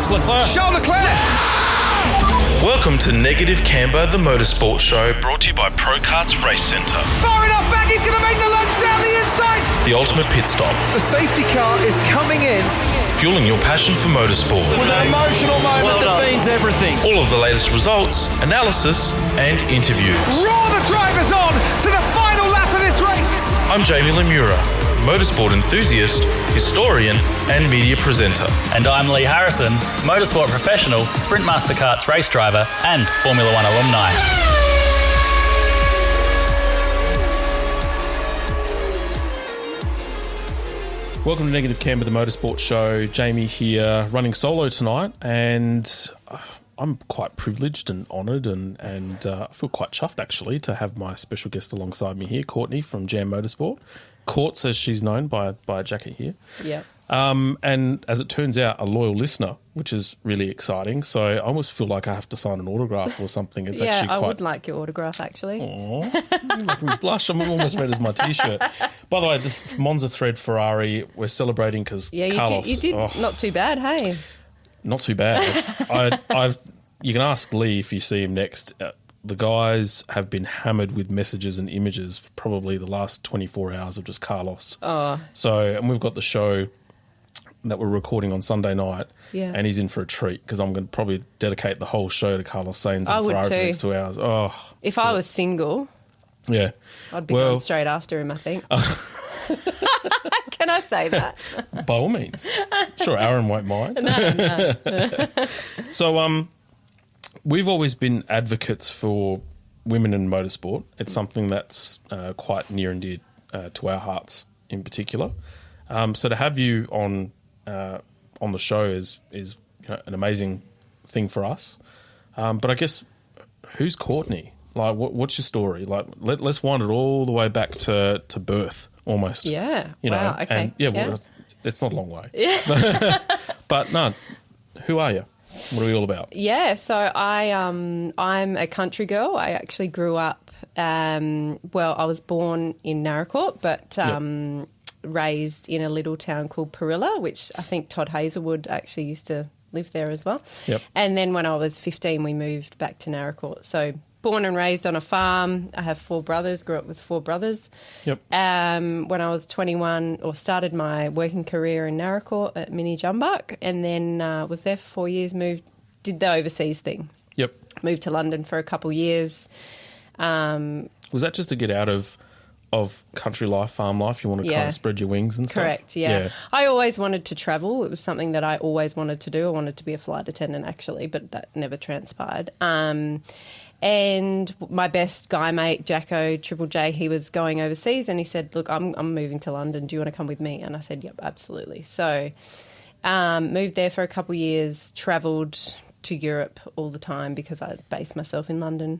It's Leclerc. Charles Leclerc! Welcome to Negative Camber, the motorsport show, brought to you by ProKarts Race Centre. Far enough back, he's going to make the lunge down the inside! The ultimate pit stop. The safety car is coming in. Fueling your passion for motorsport. With an emotional moment that means everything. All of the latest results, analysis, and interviews. Roar the drivers on to the final lap of this race. I'm Jamie Lemura, motorsport enthusiast, historian, and media presenter. And I'm Lee Harrison, motorsport professional, Sprint Master Karts race driver, and Formula One alumni. Welcome to Negative Camber, the motorsport show. Jamie here, running solo tonight, and I'm quite privileged and honoured, and I feel quite chuffed actually to have my special guest alongside me here, Courtney from Jam Motorsport. Courts, as she's known by a jacket here. Yeah. And as it turns out, a loyal listener, which is really exciting. So I almost feel like I have to sign an autograph or something. It's actually quite... I would like your autograph, actually. Aww, you're making me blush. I'm almost red as my T-shirt. By the way, the Monza Thread Ferrari, we're celebrating because Carlos... you did not too bad, hey? Not too bad. You can ask Lee if you see him next. The guys have been hammered with messages and images for probably the last 24 hours of just Carlos. Oh. So, and we've got the show that we're recording on Sunday night, and he's in for a treat because I'm going to probably dedicate the whole show to Carlos Sainz and Ferrari for the next 2 hours. Oh, if I was single, I'd be going straight after him, I think. Can I say that? By all means. Sure, Aaron won't mind. No. So, we've always been advocates for women in motorsport. It's something that's quite near and dear to our hearts in particular. So to have you on the show is an amazing thing for us. But I guess, who's Courtney? Like, what's your story? Like, let's wind it all the way back to birth, almost. Yeah. You know? Wow. Okay. And well, it's not a long way. Yeah. But no, who are you? What are we all about? Yeah, so I'm a country girl. I actually grew up, I was born in Naracoorte, but raised in a little town called Perilla, which I think Todd Hazelwood actually used to live there as well. Yep. And then when I was 15, we moved back to Naracoorte. So born and raised on a farm. I have 4 brothers, grew up with 4 brothers. Yep. When I was 21, or started my working career in Naracoorte at Mini Jumbuck, and then was there for 4 years, did the overseas thing. Yep. Moved to London for a couple years. Was that just to get out of country life, farm life? You want to kind of spread your wings and stuff? Correct, yeah. I always wanted to travel. It was something that I always wanted to do. I wanted to be a flight attendant, actually, but that never transpired. And my best guy mate, Jacko, Triple J, he was going overseas and he said, look, I'm moving to London. Do you want to come with me? And I said, yep, absolutely. So moved there for a couple of years, travelled to Europe all the time because I based myself in London.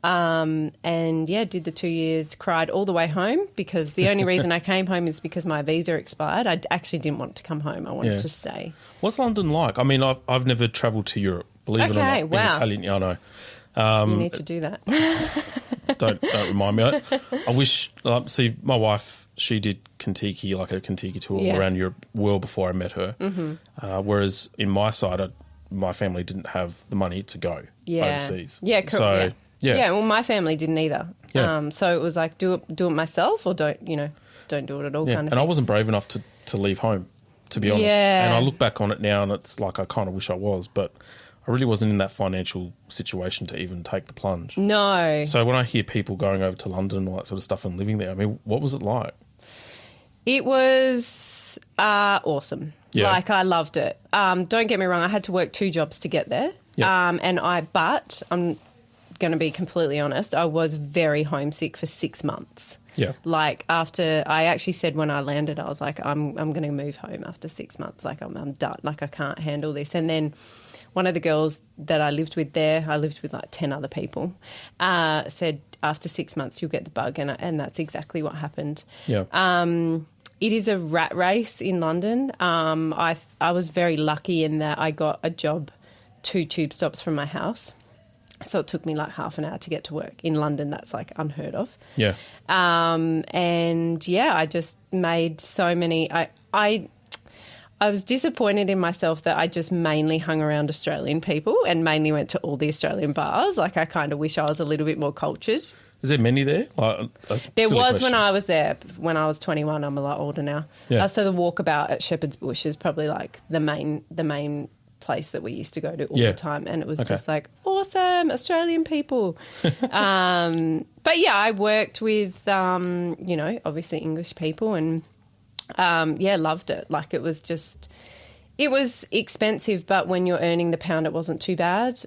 Did the 2 years, cried all the way home because the only reason I came home is because my visa expired. I actually didn't want to come home. I wanted to stay. What's London like? I mean, I've never travelled to Europe, believe it or not. Wow. Italian, I know. You need to do that. Don't remind me. I wish. See, my wife, she did Kentucky, like a Kentucky tour around Europe well before I met her. Mm-hmm. Whereas in my side, my family didn't have the money to go overseas. Yeah, correct. So, yeah. Well, my family didn't either. Yeah. So it was like do it myself or don't do it at all kind of and thing. I wasn't brave enough to leave home, to be honest. Yeah. And I look back on it now, and it's like I kind of wish I was, but I really wasn't in that financial situation to even take the plunge. No. So when I hear people going over to London and all that sort of stuff and living there, I mean, what was it like? It was awesome. Yeah. Like, I loved it. Don't get me wrong, I had to work 2 jobs to get there. Yeah. But I'm going to be completely honest, I was very homesick for 6 months. Yeah. Like, after, I actually said when I landed, I was like, I'm going to move home after 6 months. Like, I'm done. Like, I can't handle this. And then one of the girls that I lived with there, I lived with like 10 other people, said after 6 months you'll get the bug, and that's exactly what happened. Yeah. It is a rat race in London. I was very lucky in that I got a job 2 tube stops from my house. So it took me like half an hour to get to work. In London, that's like unheard of. Yeah. I just made so many... I was disappointed in myself that I just mainly hung around Australian people and mainly went to all the Australian bars. Like, I kind of wish I was a little bit more cultured. Is there many there? Like, there was when I was there, when I was 21. I'm a lot older now. Yeah. So the walkabout at Shepherd's Bush is probably like the main place that we used to go to all the time, and it was just like awesome Australian people. But yeah, I worked with obviously English people, and loved it. Like, it was expensive, but when you're earning the pound, it wasn't too bad.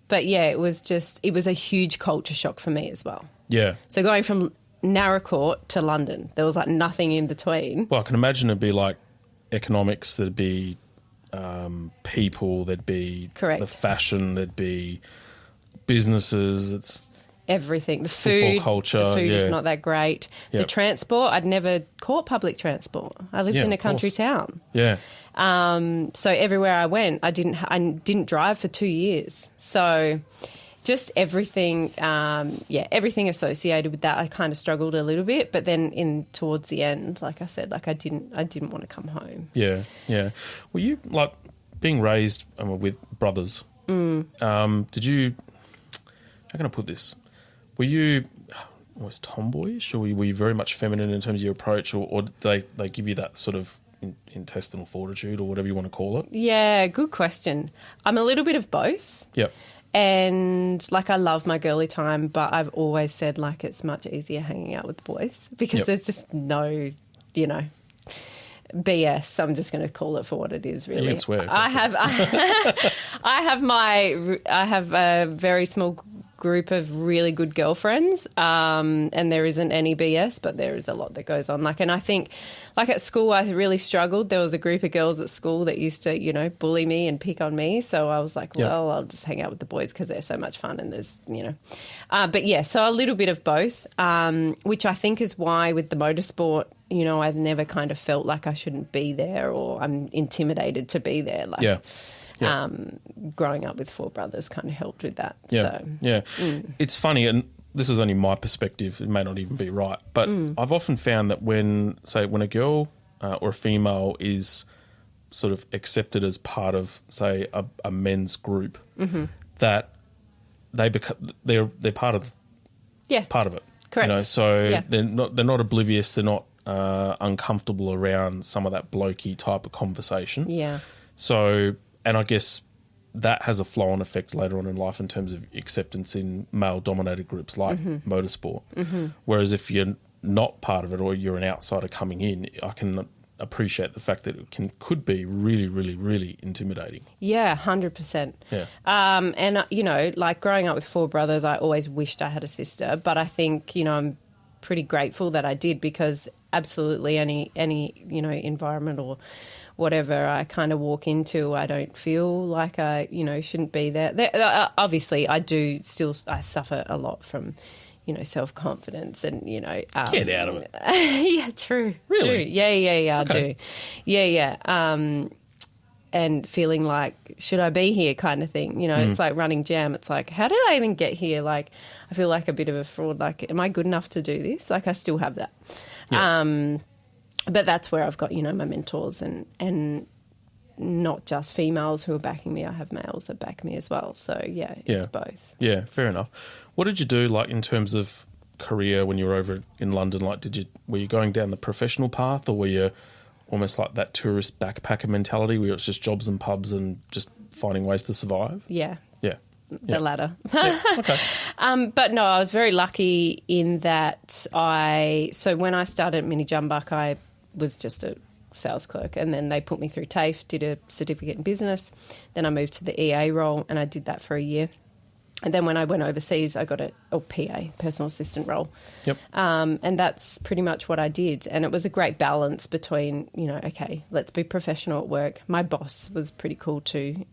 But yeah, it was a huge culture shock for me as well. Yeah. So going from Narracourt to London, there was like nothing in between. Well, I can imagine it'd be like economics, there'd be people, there'd be Correct. the fashion, there'd be businesses, it's everything. The food, culture, the food is not that great. Yep. The transport, I'd never caught public transport. I lived in a country town. Yeah. So everywhere I went, I didn't drive for 2 years. So just everything, everything associated with that, I kind of struggled a little bit. But then towards the end, like I said, like I didn't want to come home. Yeah, yeah. Were you, like, being raised with brothers, did you, how can I put this? Were you always tomboyish, or were you very much feminine in terms of your approach, or did they give you that sort of intestinal fortitude, or whatever you want to call it? Yeah, good question. I'm a little bit of both. Yep. And, like, I love my girly time, but I've always said, like, it's much easier hanging out with the boys because there's just no, BS. I'm just going to call it for what it is, really. You can swear. I have a very small group of really good girlfriends, and there isn't any BS, but there is a lot that goes on. Like, and I think, like, at school, I really struggled. There was a group of girls at school that used to, bully me and pick on me. So I was like, well, I'll just hang out with the boys because they're so much fun, and there's, but yeah, so a little bit of both, which I think is why with the motorsport, I've never kind of felt like I shouldn't be there, or I'm intimidated to be there. Like, growing up with four brothers kind of helped with that. Yeah, It's funny, and this is only my perspective. It may not even be right, but I've often found that when a girl or a female is sort of accepted as part of, say, a men's group, that they're part of it. Correct. So they're not oblivious. They're not uncomfortable around some of that blokey type of conversation. Yeah. So, and I guess that has a flow-on effect later on in life in terms of acceptance in male-dominated groups like motorsport. Whereas if you're not part of it, or you're an outsider coming in, I can appreciate the fact that it could be really, really, really intimidating. Yeah, 100%. Yeah. And, like, growing up with four brothers, I always wished I had a sister, but I think, I'm pretty grateful that I did, because absolutely any environment or whatever I kind of walk into, I don't feel like I, shouldn't be there. Obviously, I suffer a lot from, self-confidence and, Get out of it. Yeah, true. Really? True. Yeah, Okay. I do. Yeah. And feeling like, should I be here kind of thing? It's like running Jam. It's like, how did I even get here? Like, I feel like a bit of a fraud. Like, am I good enough to do this? Like, I still have that. Yeah. But that's where I've got, my mentors and not just females who are backing me. I have males that back me as well. So, it's both. Yeah, fair enough. What did you do, like, in terms of career when you were over in London? Like, were you going down the professional path, or were you almost like that tourist backpacker mentality where it's just jobs and pubs and just finding ways to survive? Yeah. Yeah. The latter. Yeah. Okay. But no, I was very lucky in that so when I started at Mini Jumbuck, I was just a sales clerk, and then they put me through TAFE, did a certificate in business. Then I moved to the EA role, and I did that for a year. And then when I went overseas, I got a PA, personal assistant role. Yep. And that's pretty much what I did. And it was a great balance between, okay, let's be professional at work. My boss was pretty cool too,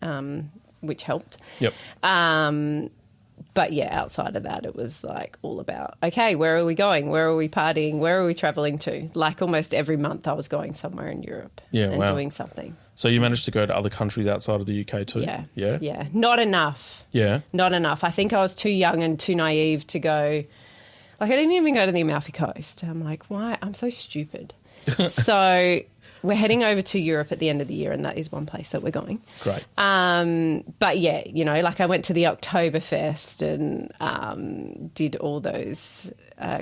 which helped. Yep. But yeah, outside of that, it was like all about, okay, where are we going? Where are we partying? Where are we travelling to? Like almost every month I was going somewhere in Europe and doing something. So you managed to go to other countries outside of the UK too? Yeah. Yeah? Yeah. Not enough. Yeah. Not enough. I think I was too young and too naive to go. Like, I didn't even go to the Amalfi Coast. I'm like, why? I'm so stupid. So we're heading over to Europe at the end of the year, and that is one place that we're going. Great. But yeah, you know, like I went to the Oktoberfest and did all those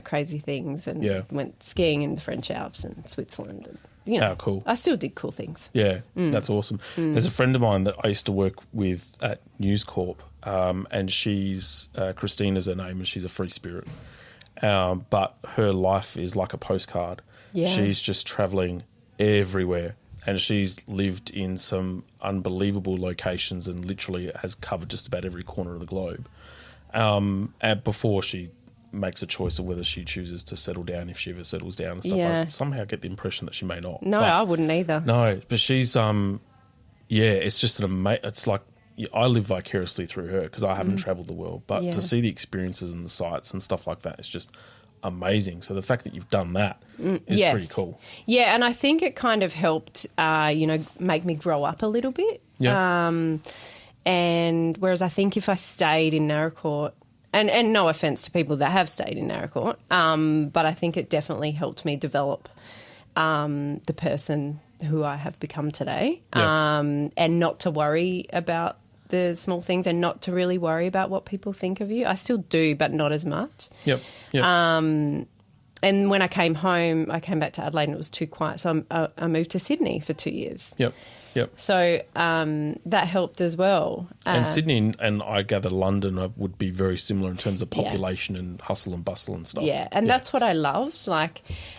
crazy things, and went skiing in the French Alps and Switzerland. And, you know, cool. I still did cool things. Yeah, that's awesome. There's a friend of mine that I used to work with at News Corp, and she's Christina's her name, and she's a free spirit. But her life is like a postcard. Yeah. She's just travelling everywhere, and she's lived in some unbelievable locations and literally has covered just about every corner of the globe. And before she makes a choice of whether she chooses to settle down, if she ever settles down and stuff, I somehow get the impression that she may not. No, but, I wouldn't either. No, but she's it's just it's like I live vicariously through her because I haven't travelled the world, but to see the experiences and the sights and stuff like that is just amazing. So the fact that you've done that is pretty cool. Yeah, and I think it kind of helped, make me grow up a little bit. Yeah. And whereas I think if I stayed in Naracoorte, and no offence to people that have stayed in Naracoorte, but I think it definitely helped me develop the person who I have become today, and not to worry about the small things and not to really worry about what people think of you. I still do, but not as much. Yep. And when I came home, I came back to Adelaide and it was too quiet, so I moved to Sydney for 2 years. Yep. So that helped as well. And Sydney and I gather London would be very similar in terms of population and hustle and bustle and stuff. Yeah, and that's what I loved.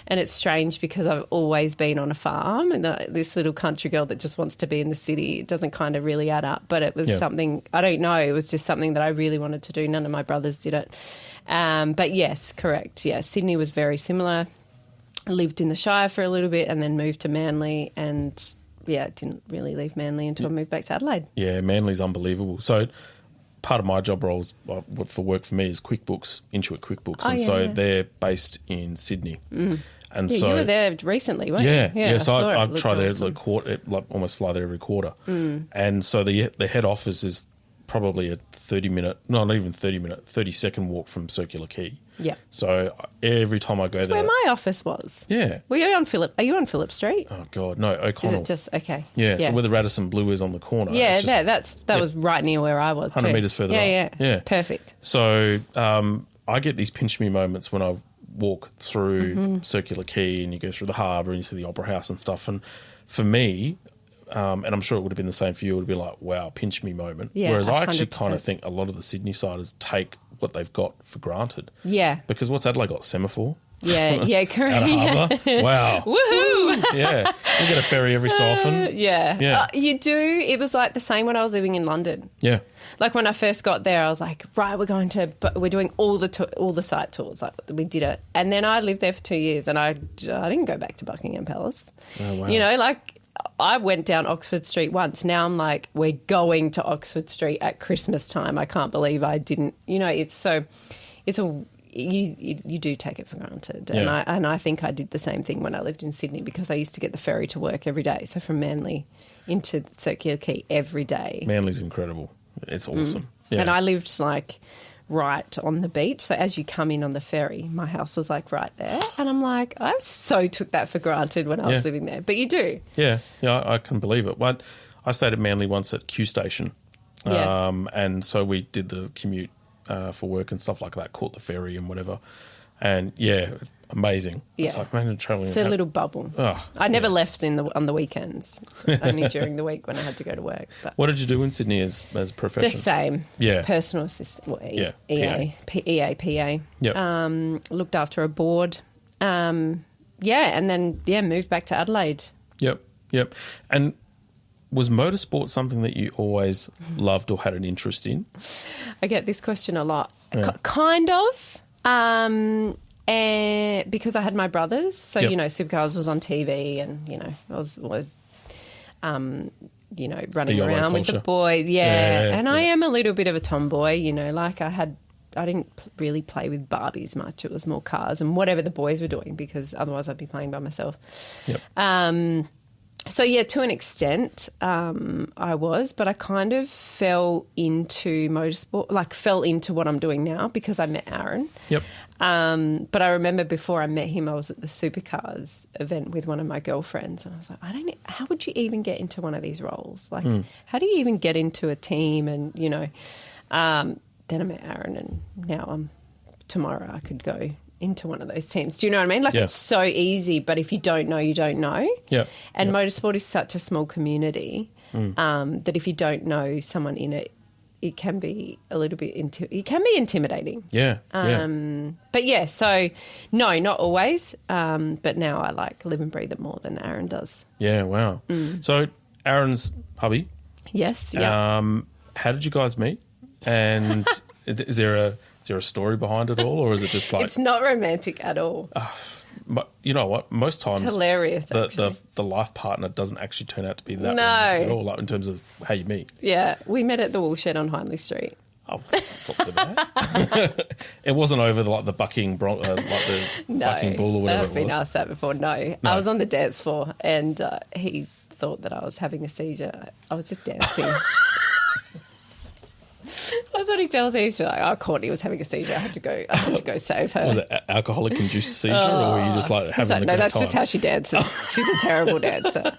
And it's strange because I've always been on a farm, and this little country girl that just wants to be in the city, it doesn't kind of really add up. But it was something, I don't know, it was just something that I really wanted to do. None of my brothers did it. But yes, correct. Yeah, Sydney was very similar. I lived in the Shire for a little bit and then moved to Manly, and didn't really leave Manly until I moved back to Adelaide. Yeah, Manly's unbelievable. So part of my job roles for work for me is QuickBooks, Intuit QuickBooks. They're based in Sydney. And so you were there recently, weren't you? Yeah. So I try there almost fly there every quarter. And so the head office is probably a 30-second walk from Circular Quay. Yeah. So every time I go there... That's where my office was. Yeah. Are you on Phillip Street? Oh, God, no, O'Connell. Is it just... Okay. Yeah, so where the Radisson Blue is on the corner. Yeah, that was right near where I was 100 metres further up. Yeah. Perfect. So I get these pinch me moments when I walk through Circular Quay and you go through the harbour and you see the Opera House and stuff. And for me... and I'm sure it would have been the same for you, it would be like, wow, pinch me moment. Yeah, whereas I actually 100%. kind of think a lot of the Sydney-siders take what they've got for granted. Yeah. Because what's Adelaide got? Semaphore? Yeah, correct. At a harbour? Wow. Woohoo! Yeah. You get a ferry every so often. Yeah. You do. It was like the same when I was living in London. Yeah. Like when I first got there, I was like, right, we're doing all the site tours. Like we did it. And then I lived there for 2 years and I didn't go back to Buckingham Palace. Oh, wow. You know, like... I went down Oxford Street once. Now I'm like, we're going to Oxford Street at Christmas time. I can't believe I didn't. You know, you do take it for granted. Yeah. And I think I did the same thing when I lived in Sydney because I used to get the ferry to work every day. So from Manly into Circular Quay every day. Manly's incredible. It's awesome. Yeah. And I lived like right on the beach. So as you come in on the ferry, my house was like right there. And I'm like, I so took that for granted when I was living there. But you do. Yeah, I can believe it. But I stayed at Manly once at Q Station. And so we did the commute for work and stuff like that, caught the ferry and whatever. And amazing. Yeah. It's like, imagine travelling. It's a little bubble. I never left on the weekends, only during the week when I had to go to work. But what did you do in Sydney as a profession? The same. Yeah. Personal assistant. EA, PA. Yep. Looked after a board. And then moved back to Adelaide. Yep. And was motorsport something that you always loved or had an interest in? I get this question a lot. Yeah. Kind of. And because I had my brothers, so Supercars was on TV, and I was always, running around with the boys. And I am a little bit of a tomboy. Like I didn't really play with Barbies much. It was more cars and whatever the boys were doing, because otherwise I'd be playing by myself. Yep. So to an extent, I was, but I kind of fell into motorsport, fell into what I'm doing now because I met Aaron. Yep. But I remember before I met him, I was at the Supercars event with one of my girlfriends, and I was like, how would you even get into one of these roles? Like, how do you even get into a team? And, then I met Aaron, and now tomorrow I could go into one of those teams. Do you know what I mean? Like, it's so easy, but if you don't know, you don't know. Yeah. And motorsport is such a small community that if you don't know someone in it, it can be a little bit intimidating. Yeah. But yeah, so no, not always. But now I like live and breathe it more than Aaron does. Yeah, wow. So Aaron's hubby. Yes. Yeah. How did you guys meet? And is there a story behind it all, or is it just like it's not romantic at all? But you know what? Most times, it's hilarious. The life partner doesn't actually turn out to be that romantic at all, like in terms of how you meet. Yeah, we met at the Woolshed on Hindley Street. Oh, it's not too bad. It wasn't over the bucking bull or whatever I've been asked that before. No, I was on the dance floor, and he thought that I was having a seizure. I was just dancing. That's what he tells me. She's like, Courtney was having a seizure. I had to go save her. Was it alcoholic-induced seizure, or were you just like having a good time? No, that's just how she dances. She's a terrible dancer.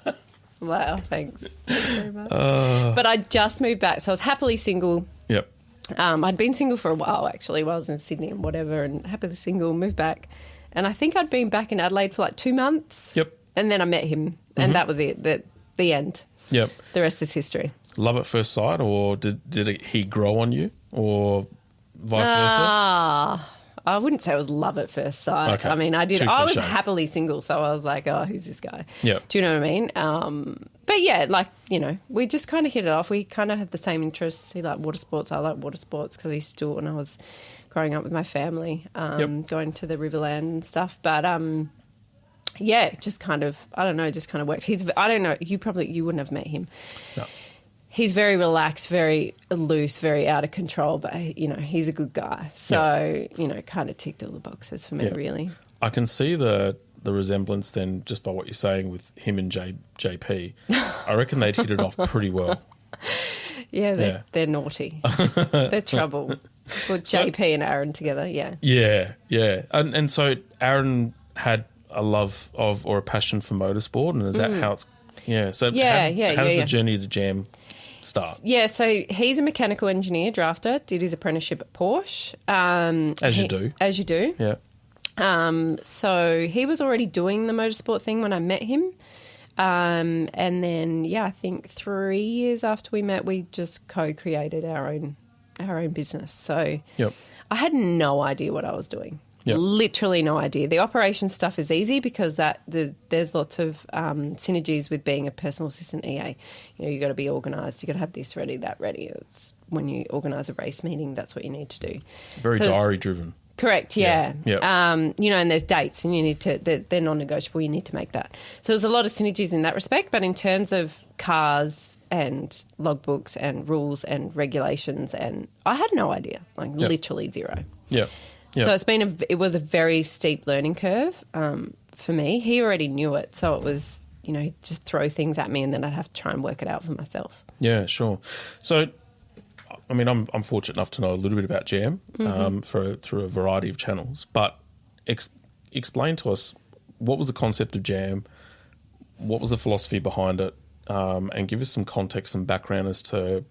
Wow, thanks very much. But I just moved back, so I was happily single. Yep. I'd been single for a while, actually, while I was in Sydney and whatever, and happily single, moved back. And I think I'd been back in Adelaide for like 2 months. Yep. And then I met him, and that was it, the end. Yep. The rest is history. Love at first sight, or did he grow on you, or vice versa? I wouldn't say it was love at first sight. Okay. I mean, I was cliche. happily single, so I was like, oh, who's this guy? Yeah. Do you know what I mean? But yeah, like, we just kind of hit it off. We kind of had the same interests. He liked water sports. I like water sports because I used to do it when I was growing up with my family, going to the Riverland and stuff. But yeah, just kind of, I don't know, just kind of worked. I don't know, you wouldn't have met him. No. He's very relaxed, very loose, very out of control, but, he's a good guy. So, kind of ticked all the boxes for me, really. I can see the resemblance then just by what you're saying with him and JP. I reckon they'd hit it off pretty well. Yeah, they're naughty. They're trouble. Put JP and Aaron together, yeah. Yeah. And so Aaron had a love of or a passion for motorsport, and is that how it's... Yeah, so how does the journey to Jam start? Yeah, so he's a mechanical engineer, drafter, did his apprenticeship at Porsche. As you do. Yeah. So he was already doing the motorsport thing when I met him. And then, I think 3 years after we met, we just co-created our own business. So I had no idea what I was doing. Yep. Literally no idea. The operation stuff is easy because there's lots of synergies with being a personal assistant EA. You've got to be organised. You've got to have this ready, that ready. It's when you organise a race meeting, that's what you need to do. Very diary-driven. Correct, yeah. And there's dates, and you need to. They're non-negotiable. You need to make that. So there's a lot of synergies in that respect. But in terms of cars and logbooks and rules and regulations, and I had no idea. Literally zero. Yeah. Yep. So it was a very steep learning curve for me. He already knew it, so it was, just throw things at me and then I'd have to try and work it out for myself. Yeah, sure. So, I mean, I'm fortunate enough to know a little bit about Jam through a variety of channels, but explain to us, what was the concept of Jam, what was the philosophy behind it, and give us some context and background as to,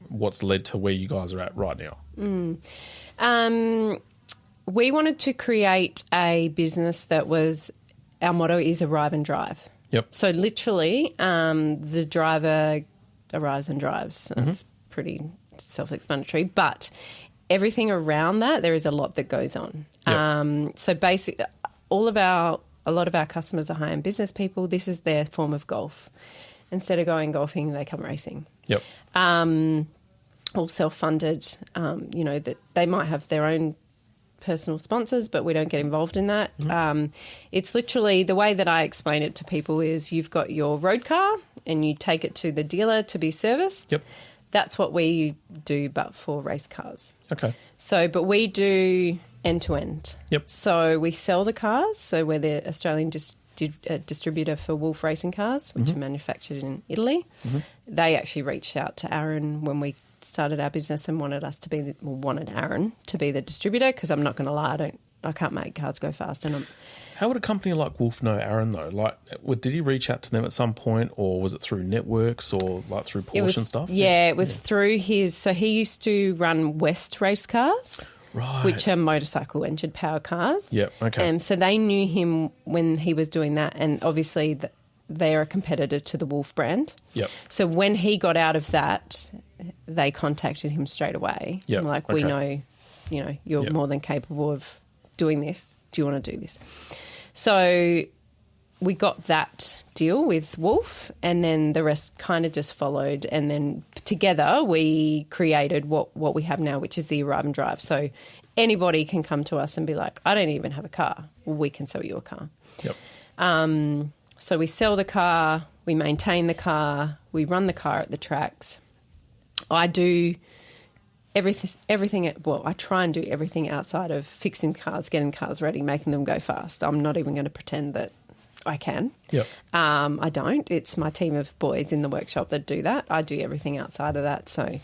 what's led to where you guys are at right now. We wanted to create a business that was, our motto is arrive and drive. Yep. So literally, the driver arrives and drives. It's pretty self-explanatory, but everything around that, there is a lot that goes on. Yep. So basically, a lot of our customers are high-end business people. This is their form of golf. Instead of going golfing, they come racing. Yep. All self-funded, that they might have their own personal sponsors, but we don't get involved in that. It's literally, the way that I explain it to people is you've got your road car and you take it to the dealer to be serviced. Yep. That's what we do, but for race cars. Okay. So, but we do end-to-end. Yep. So we sell the cars. So we're the Australian distributor for Wolf racing cars, which are manufactured in Italy. They actually reached out to Aaron when we started our business and wanted Aaron to be the distributor, because I'm not going to lie, I can't make cars go fast. And How would a company like Wolf know Aaron though? Like, did he reach out to them at some point, or was it through networks, or like through Porsche and stuff? Yeah, it was through his. So he used to run West race cars, right, which are motorcycle engine power cars. Yep. Okay. So they knew him when he was doing that, and obviously they are a competitor to the Wolf brand. Yep. So when he got out of that, they contacted him straight away. Yep. And like, we know, you're more than capable of doing this. Do you want to do this? So we got that deal with Wolf, and then the rest kind of just followed. And then together we created what we have now, which is the Arrive and Drive. So anybody can come to us and be like, I don't even have a car. Well, we can sell you a car. Yep. So we sell the car, we maintain the car, we run the car at the tracks. I do everything. I try and do everything outside of fixing cars, getting cars ready, making them go fast. I'm not even going to pretend that I can. Yep. I don't. It's my team of boys in the workshop that do that. I do everything outside of that. So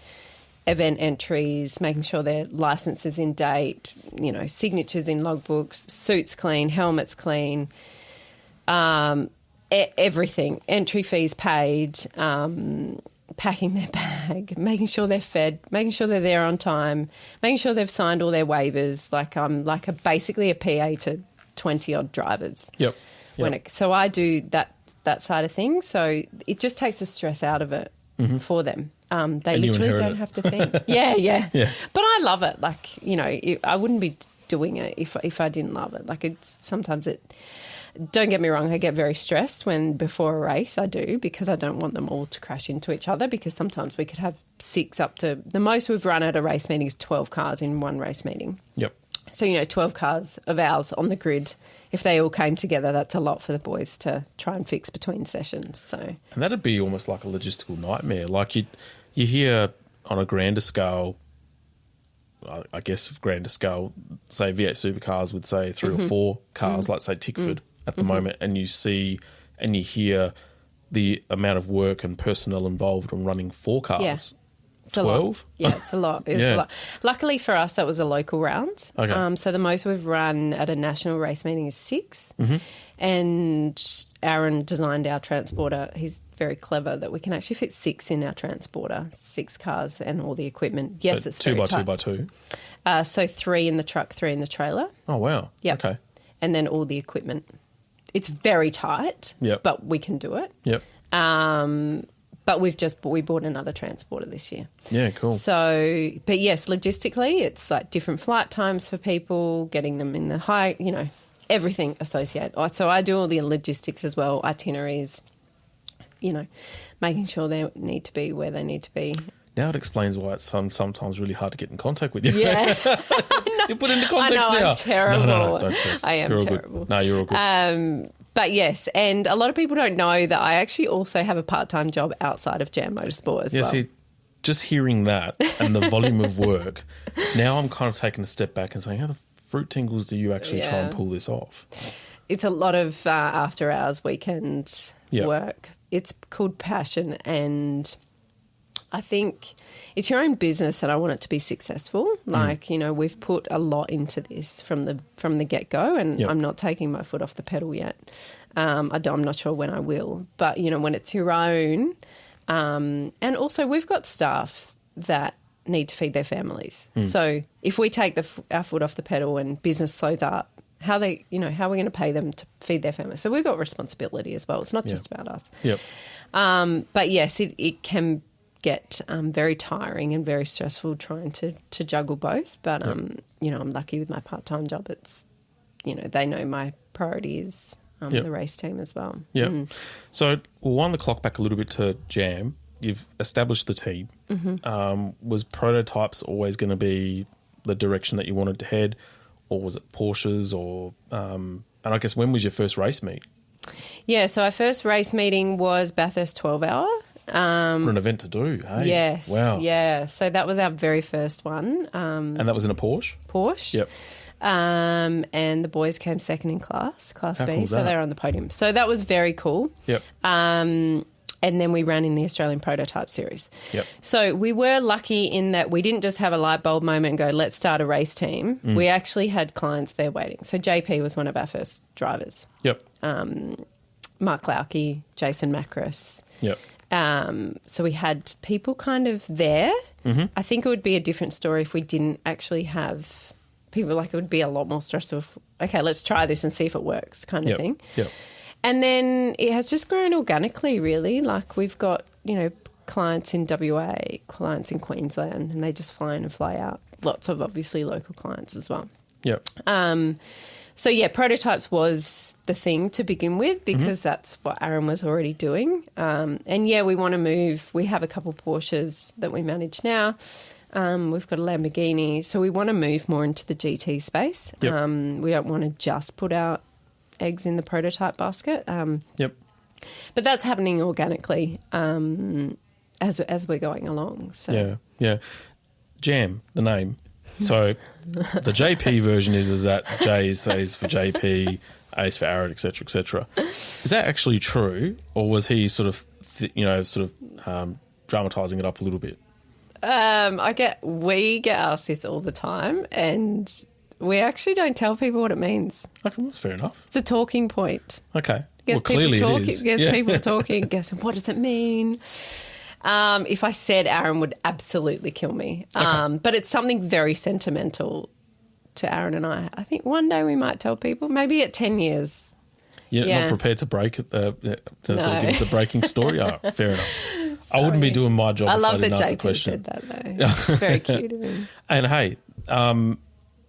event entries, making sure their licence is in date, signatures in logbooks, suits clean, helmets clean, everything, entry fees paid, packing their bag, making sure they're fed, making sure they're there on time, making sure they've signed all their waivers. Like I'm basically a PA to 20-odd drivers. Yep. So I do that side of things. So it just takes the stress out of it for them. They literally don't have to think. Yeah. But I love it. Like, I wouldn't be doing it if I didn't love it. Like don't get me wrong, I get very stressed before a race, I do, because I don't want them all to crash into each other, because sometimes we could have 6 up to... The most we've run at a race meeting is 12 cars in one race meeting. Yep. So, 12 cars of ours on the grid, if they all came together, that's a lot for the boys to try and fix between sessions. So, And that'd be almost like a logistical nightmare. Like you hear on a grander scale, I guess grander scale, say V8 supercars would say 3 or 4 cars, like say Tickford at the moment, and you see and you hear the amount of work and personnel involved in running 4 cars. Yeah. It's 12? Yeah, it's a lot. It's a lot. Luckily for us, that was a local round. Okay. So the most we've run at a national race meeting is 6. And Aaron designed our transporter. He's very clever that we can actually fit 6 in our transporter, 6 cars and all the equipment. Yes, so it's 2 very by tight. 2 by 2. So 3 in the truck, 3 in the trailer. Oh, wow. Yep. Okay. And then all the equipment. It's very tight, but we can do it. Yep. But we bought another transporter this year. Yeah, cool. So, but yes, logistically, it's like different flight times for people, getting them in the high, everything associated. So I do all the logistics as well, itineraries, making sure they need to be where they need to be. Now it explains why it's sometimes really hard to get in contact with you. Yeah. You put into context I know, now. I'm terrible. No, don't stress. I am You're all terrible. Good. No, you're all good. But yes, and a lot of people don't know that I actually also have a part-time job outside of Jam Motorsport as well. See, just hearing that and the volume of work, now I'm kind of taking a step back and saying, how the fruit tingles do you actually try and pull this off? It's a lot of after-hours weekend work. It's called passion, and I think it's your own business, and I want it to be successful. Like, we've put a lot into this from the get-go, and I'm not taking my foot off the pedal yet. I'm not sure when I will. But, when it's your own, and also we've got staff that need to feed their families. So if we take our foot off the pedal and business slows up, how are we going to pay them to feed their families? So we've got responsibility as well. It's not just about us. Yep. But yes, it can get very tiring and very stressful trying to juggle both. But, I'm lucky with my part-time job. It's, they know my priority is the race team as well. Yeah. So we'll wind the clock back a little bit to Jam. You've established the team. Was prototypes always going to be the direction that you wanted to head, or was it Porsches? Or and I guess, when was your first race meet? Yeah, so our first race meeting was Bathurst 12-hour. What an event to do, hey? Yes. Wow. Yeah. So that was our very first one. And that was in a Porsche? Porsche. Yep. And the boys came second in Class How B, cool is so that? they were on the podium. So that was very cool. Yep. And then we ran in the Australian Prototype Series. Yep. So we were lucky in that we didn't just have a light bulb moment and go, let's start a race team. We actually had clients there waiting. So JP was one of our first drivers. Yep. Mark Lauke, Jason Macris. Yep. So we had people kind of there. I think it would be a different story if we didn't actually have people. Like, it would be a lot more stressful. Okay, let's try this and see if it works, kind of thing. Yep. And then it has just grown organically, really. Like, we've got, clients in WA, clients in Queensland, and they just fly in and fly out. Lots of, obviously, local clients as well. Yep. So, yeah, prototypes was the thing to begin with because that's what Aaron was already doing. And, yeah, we want to move. We have a couple Porsches that we manage now. We've got a Lamborghini. So we want to move more into the GT space. Yep. We don't want to just put our eggs in the prototype basket. Yep. But that's happening organically as we're going along. So. Yeah. Jam, the name. So the JP version is that J stands for JP, A is for Aaron, etc., etc. Is that actually true, or was he sort of dramatising it up a little bit? We get asked this all the time, and we actually don't tell people what it means. Okay, that's fair enough. It's a talking point. Okay. Gets Clearly it is. Gets people talking. Guess what does it mean? If I said, Aaron would absolutely kill me. Okay. But it's something very sentimental to Aaron and I. I think one day we might tell people, maybe at 10 years. You're Yeah. not prepared to break it, to sort of give us a breaking story? Oh, fair enough. I wouldn't be doing my job I if love I that didn't ask the JP question. said that, though. It's very cute of him. And hey,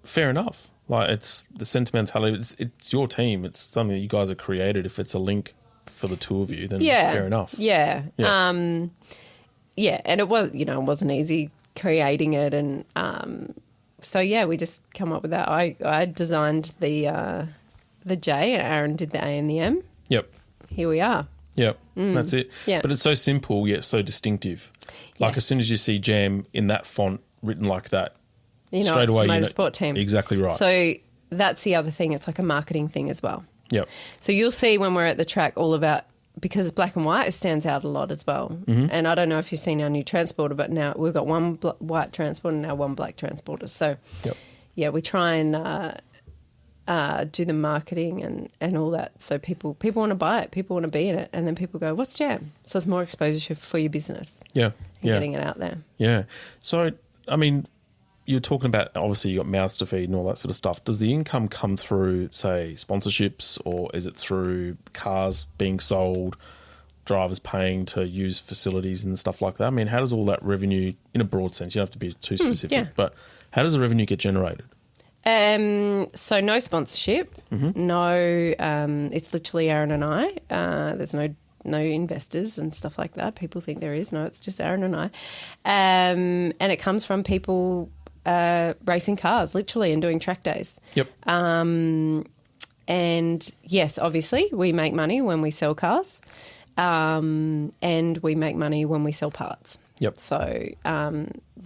fair enough. Like, it's the sentimentality. It's your team. It's something that you guys have created. If it's a link for the two of you, then fair enough. Yeah. And it was, it wasn't easy creating it, and so yeah, we just come up with that. I designed the J, and Aaron did the A and the M. Yep. Here we are. Yep. That's it. Yeah. But it's so simple yet so distinctive. Like, as soon as you see Jam in that font written like that, straight it's away, a motorsport team. Exactly right. So that's the other thing. It's like a marketing thing as well. Yep. So you'll see when we're at the track all about, because it's black and white, it stands out a lot as well. And I don't know if you've seen our new transporter, but now we've got one white transporter and now one black transporter. So, yeah, we try and do the marketing and all that. So people want to buy it, people want to be in it, and then people go, what's Jam? So it's more exposure for your business. Yeah. And getting it out there. Yeah. So, I mean, you're talking about, obviously, you got mouths to feed and all that sort of stuff. Does the income come through, say, sponsorships, or is it through cars being sold, drivers paying to use facilities and stuff like that? I mean, how does all that revenue, in a broad sense, you don't have to be too specific, but how does the revenue get generated? So no sponsorship, no, it's literally Aaron and I. There's no investors and stuff like that. People think there is. No, it's just Aaron and I. And it comes from people racing cars, literally, and doing track days. Yep. And yes, obviously, we make money when we sell cars, and we make money when we sell parts. Yep. So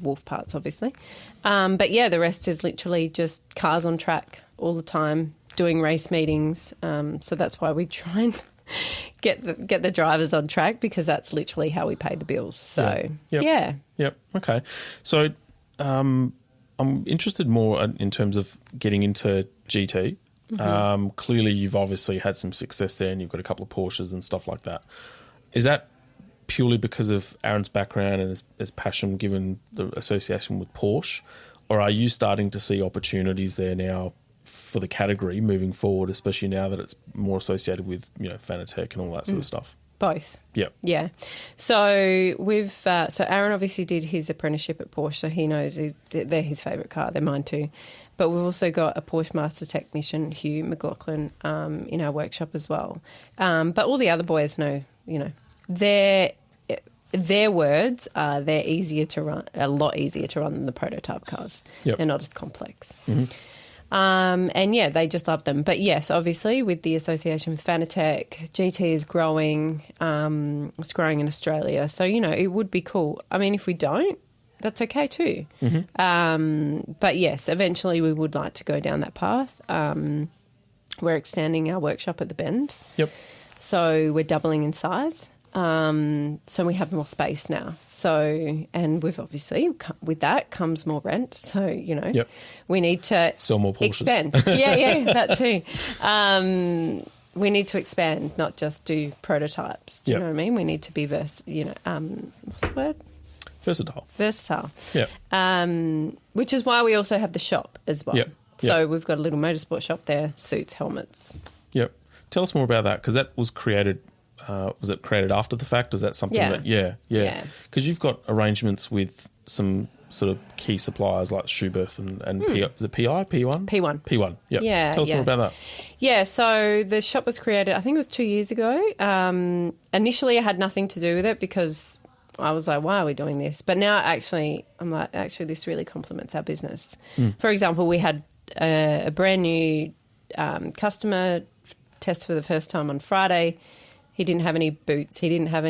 Wolf parts, obviously. But yeah, the rest is literally just cars on track all the time, doing race meetings. So that's why we try and get the drivers on track, because that's literally how we pay the bills. So yeah. Yep. Okay. So I'm interested more in terms of getting into GT. Clearly, you've obviously had some success there, and you've got a couple of Porsches and stuff like that. Is that purely because of Aaron's background and his passion, given the association with Porsche, or are you starting to see opportunities there now for the category moving forward, especially now that it's more associated with Fanatec and all that sort of stuff? Both. Yep. Yeah. So so Aaron obviously did his apprenticeship at Porsche, so he knows they're his favourite car. They're mine too. But we've also got a Porsche master technician, Hugh McLaughlin, in our workshop as well. But all the other boys know, their words are they're easier to run, a lot easier to run than the prototype cars. Yep. They're not as complex. And yeah, they just love them. But yes, obviously with the association with Fanatec, GT is growing. It's growing in Australia. So, it would be cool. I mean, if we don't, that's okay too. But yes, eventually we would like to go down that path. We're extending our workshop at the Bend. Yep. So we're doubling in size. So we have more space now. So, and we've obviously, with that comes more rent. So, you know, we need to sell more Porsches. Expand. Yeah, that too. We need to expand, not just do prototypes. Do you know what I mean? We need to be, what's the word? Versatile. Yeah. Which is why we also have the shop as well. Yep. So we've got a little motorsport shop there, suits, helmets. Yep. Tell us more about that, because that was created. Was it created after the fact? Was that something that? Yeah. Because you've got arrangements with some sort of key suppliers like Schubert and P, is it PI? P1? P1. Yep. Yeah. Tell us more about that. Yeah. So the shop was created, I think it was 2 years ago. Initially, I had nothing to do with it because I was like, why are we doing this? But now I'm like, this really complements our business. For example, we had a brand new customer test for the first time on Friday. He didn't have any boots. He didn't have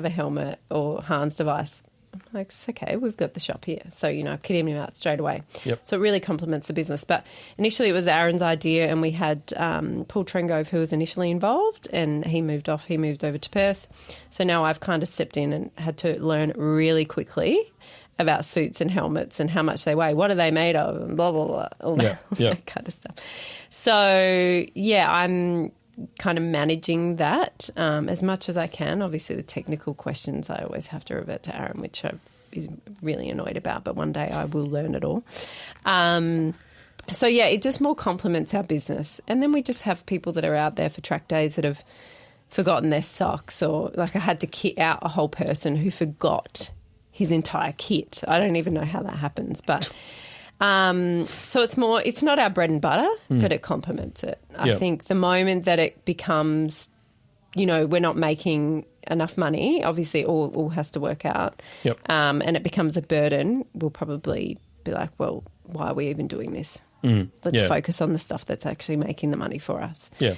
a helmet or Hans device. I'm like, it's okay. We've got the shop here. So, you know, kitted him out straight away. Yep. So it really complements the business. But initially it was Aaron's idea, and we had Paul Trengove, who was initially involved, and he moved off. He moved over to Perth. So now I've kind of stepped in and had to learn really quickly about suits and helmets and how much they weigh. What are they made of? And blah, blah, blah. All that kind of stuff. So, yeah, I'm kind of managing that as much as I can. Obviously, the technical questions I always have to revert to Aaron, which he's really annoyed about, but one day I will learn it all. So, yeah, it just more complements our business. And then we just have people that are out there for track days that have forgotten their socks, or like I had to kit out a whole person who forgot his entire kit. I don't even know how that happens, but... so it's not our bread and butter, but it complements it. I think the moment that it becomes, you know, we're not making enough money, obviously all has to work out, and it becomes a burden, we'll probably be like, well, why are we even doing this? Let's focus on the stuff that's actually making the money for us. Yeah.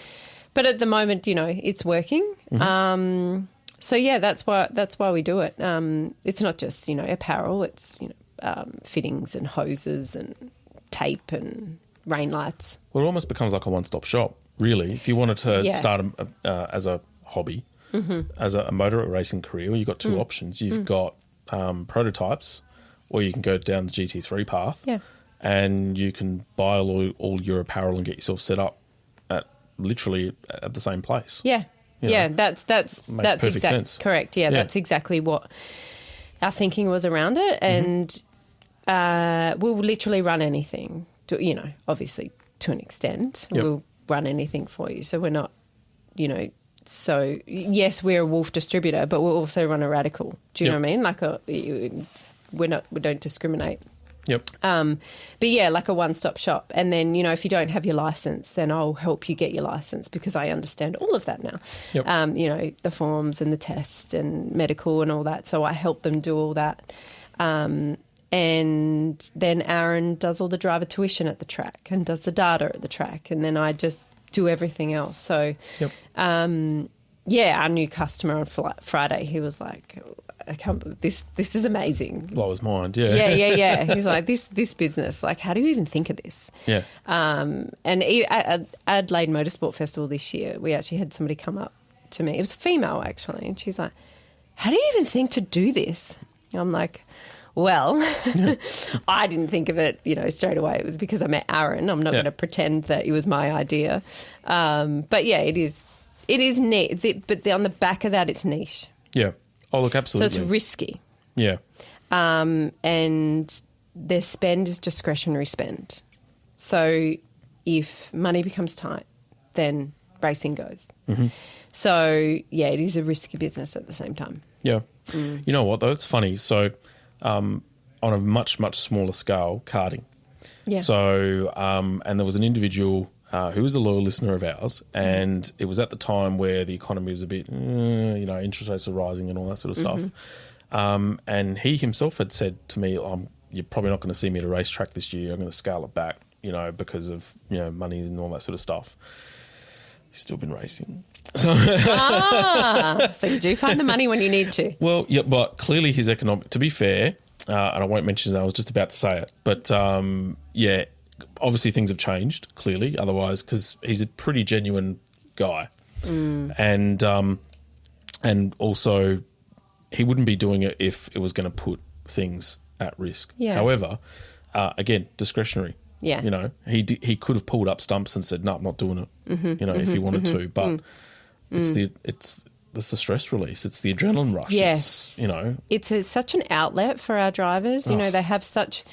But at the moment, you know, it's working. So yeah, that's why we do it. It's not just, you know, apparel, it's, you know, fittings and hoses and tape and rain lights. Well, it almost becomes like a one-stop shop, really. If you wanted to start as a hobby, as a motor racing career, you've got two options. You've got prototypes, or you can go down the GT3 path, and you can buy all your apparel and get yourself set up at the same place. Yeah, that's perfect sense. Correct. Yeah, that's exactly what our thinking was around it, and we'll literally run anything. You know, obviously to an extent, we'll run anything for you. So we're not, you know. So yes, we're a Wolf distributor, but we'll also run a Radical. Do you know what I mean? Like we don't discriminate. Yep. But yeah, like a one-stop shop. And then, you know, if you don't have your license, then I'll help you get your license, because I understand all of that now. Yep. You know, the forms and the test and medical and all that. So I help them do all that. And then Aaron does all the driver tuition at the track and does the data at the track. And then I just do everything else. So, our new customer on Friday, he was like, this is amazing. Blow his mind, yeah. Yeah. He's like, this business, like, how do you even think of this? Yeah. And at Adelaide Motorsport Festival this year, we actually had somebody come up to me. It was a female, actually, and she's like, how do you even think to do this? And I'm like, well, I didn't think of it, you know, straight away. It was because I met Aaron. I'm not going to pretend that it was my idea. But yeah, it is neat. But on the back of that, it's niche. Yeah. Oh, look, absolutely. So it's risky. Yeah. And their spend is discretionary spend. So if money becomes tight, then racing goes. Mm-hmm. So, yeah, it is a risky business at the same time. Yeah. You know what, though? It's funny. So on a much, much smaller scale, karting. Yeah. So, and there was an individual who was a loyal listener of ours, and it was at the time where the economy was a bit, you know, interest rates are rising and all that sort of stuff. And he himself had said to me, you're probably not going to see me at a racetrack this year. I'm going to scale it back, you know, because of, you know, money and all that sort of stuff. He's still been racing. So, so you do find the money when you need to. Well, yeah, but clearly his economic, to be fair, and I won't mention that, I was just about to say it, but yeah, obviously things have changed, clearly, otherwise, because he's a pretty genuine guy. And And also, he wouldn't be doing it if it was going to put things at risk. Yeah. However, again, discretionary. Yeah. You know, he could have pulled up stumps and said, "No, I'm not doing it." If he wanted to, but it's the stress release. It's the adrenaline rush. Yes. It's such an outlet for our drivers. You know, they have such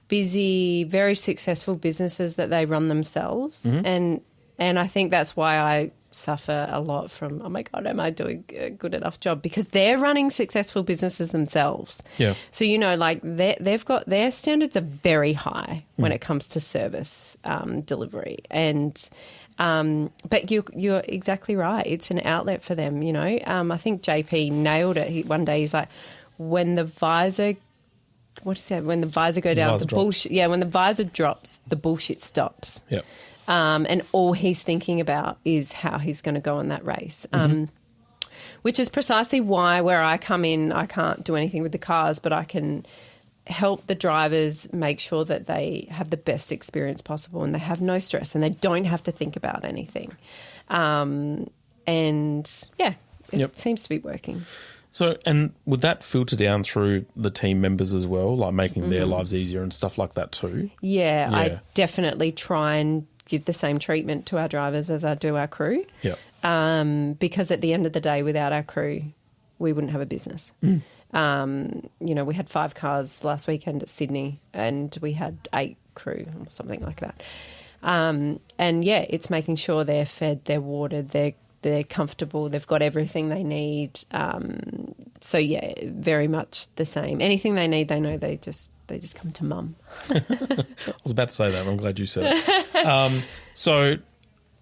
busy, very successful businesses that they run themselves, and I think that's why I suffer a lot from, oh my God, am I doing a good enough job? Because they're running successful businesses themselves. Yeah. So, they've got, their standards are very high when it comes to service delivery. And, but you're exactly right. It's an outlet for them, I think JP nailed it. One day he's like, when the visor, what is that? When the visor go down, the bullshit. Yeah. When the visor drops, the bullshit stops. Yeah. And all he's thinking about is how he's going to go on that race, which is precisely why where I come in, I can't do anything with the cars, but I can help the drivers make sure that they have the best experience possible and they have no stress and they don't have to think about anything. It seems to be working. So, and would that filter down through the team members as well, like making their lives easier and stuff like that too? Yeah, I definitely try and give the same treatment to our drivers as I do our crew. Yeah. Because at the end of the day, without our crew, we wouldn't have a business. We had 5 cars last weekend at Sydney and we had 8 crew or something like that. It's making sure they're fed, they're watered, they're comfortable, they've got everything they need. Very much the same. Anything they need, they know they just come to mum. I was about to say that. I'm glad you said it. So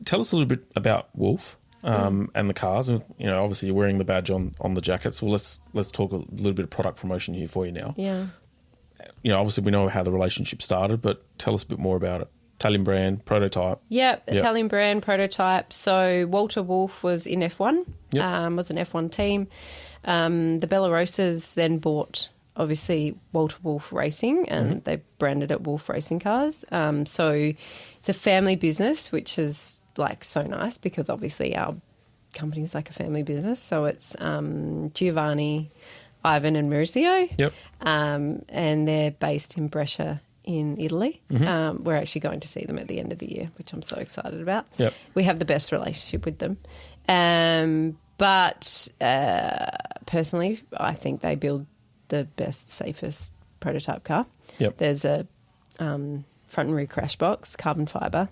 tell us a little bit about Wolf and the cars. Obviously you're wearing the badge on the jackets. Well, let's talk a little bit of product promotion here for you now. Yeah. Obviously we know how the relationship started, but tell us a bit more about it. Italian brand, prototype. Yep, Italian brand, prototype. So Walter Wolf was in F1, was an F1 team. The Bellarosas then bought, obviously, Walter Wolf Racing and they branded it Wolf Racing Cars. So it's a family business, which is so nice because obviously our company is like a family business. So it's Giovanni, Ivan and Maurizio. Yep. And they're based in Brescia in Italy. We're actually going to see them at the end of the year, which I'm so excited about. Yep. We have the best relationship with them. But personally, I think they build the best, safest prototype car. Yep. There's a front and rear crash box, carbon fibre.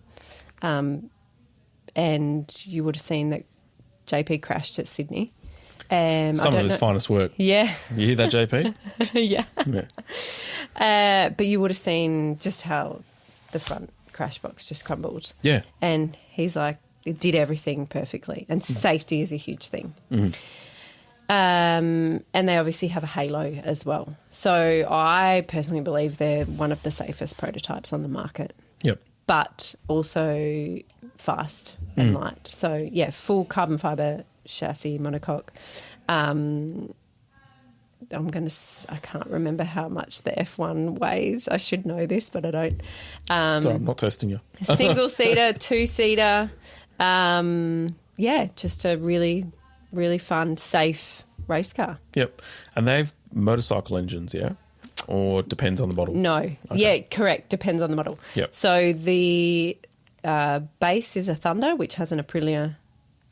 And you would have seen that JP crashed at Sydney. Some of his finest work. Yeah. You hear that, JP? Yeah. But you would have seen just how the front crash box just crumbled. Yeah. And he's like, it did everything perfectly. And safety is a huge thing. And they obviously have a halo as well. So I personally believe they're one of the safest prototypes on the market. Yep. But also fast and light. So, full carbon fibre chassis monocoque. I can't remember how much the F1 weighs. I should know this, but I don't. Sorry, I'm not testing you. Single-seater, 2-seater. Just a really, really fun, safe race car. Yep. And they have motorcycle engines, yeah? Or depends on the model? No. Okay. Yeah, correct. Depends on the model. Yep. So the base is a Thunder, which has an Aprilia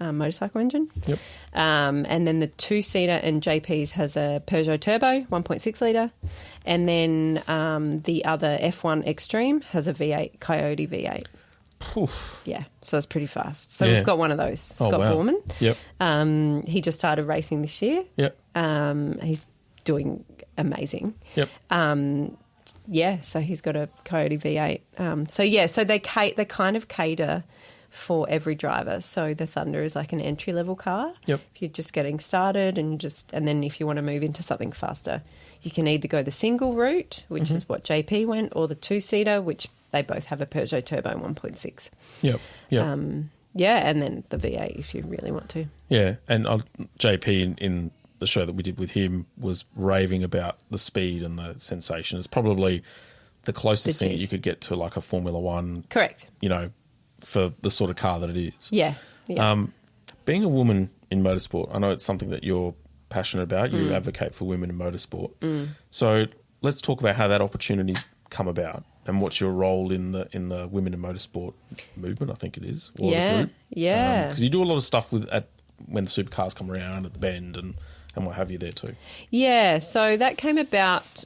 motorcycle engine. Yep. And then the 2-seater and JP's has a Peugeot Turbo, 1.6 litre. And then the other F1 Extreme has a V8, Coyote V8. Oof. Yeah, so it's pretty fast. So we've got one of those, Scott Borman. Yep. He just started racing this year. Yep. He's doing amazing. Yep. So he's got a Coyote V8. So they kind of cater for every driver. So the Thunder is like an entry-level car. Yep. If you're just getting started and then if you want to move into something faster, you can either go the single route, which is what JP went, or the 2-seater, which they both have a Peugeot Turbo 1.6. Yep. Yep. And then the V8 if you really want to. Yeah, and JP in the show that we did with him was raving about the speed and the sensation. It's probably the closest thing that you could get to like a Formula One. Correct. For the sort of car that it is. Yeah. Being a woman in motorsport. I know it's something that you're passionate about. You advocate for women in motorsport. So let's talk about how that opportunity's come about and what's your role in the women in motorsport movement, I think it is. Or the group. Because you do a lot of stuff when the supercars come around at the bend and what have you there too. Yeah, so that came about.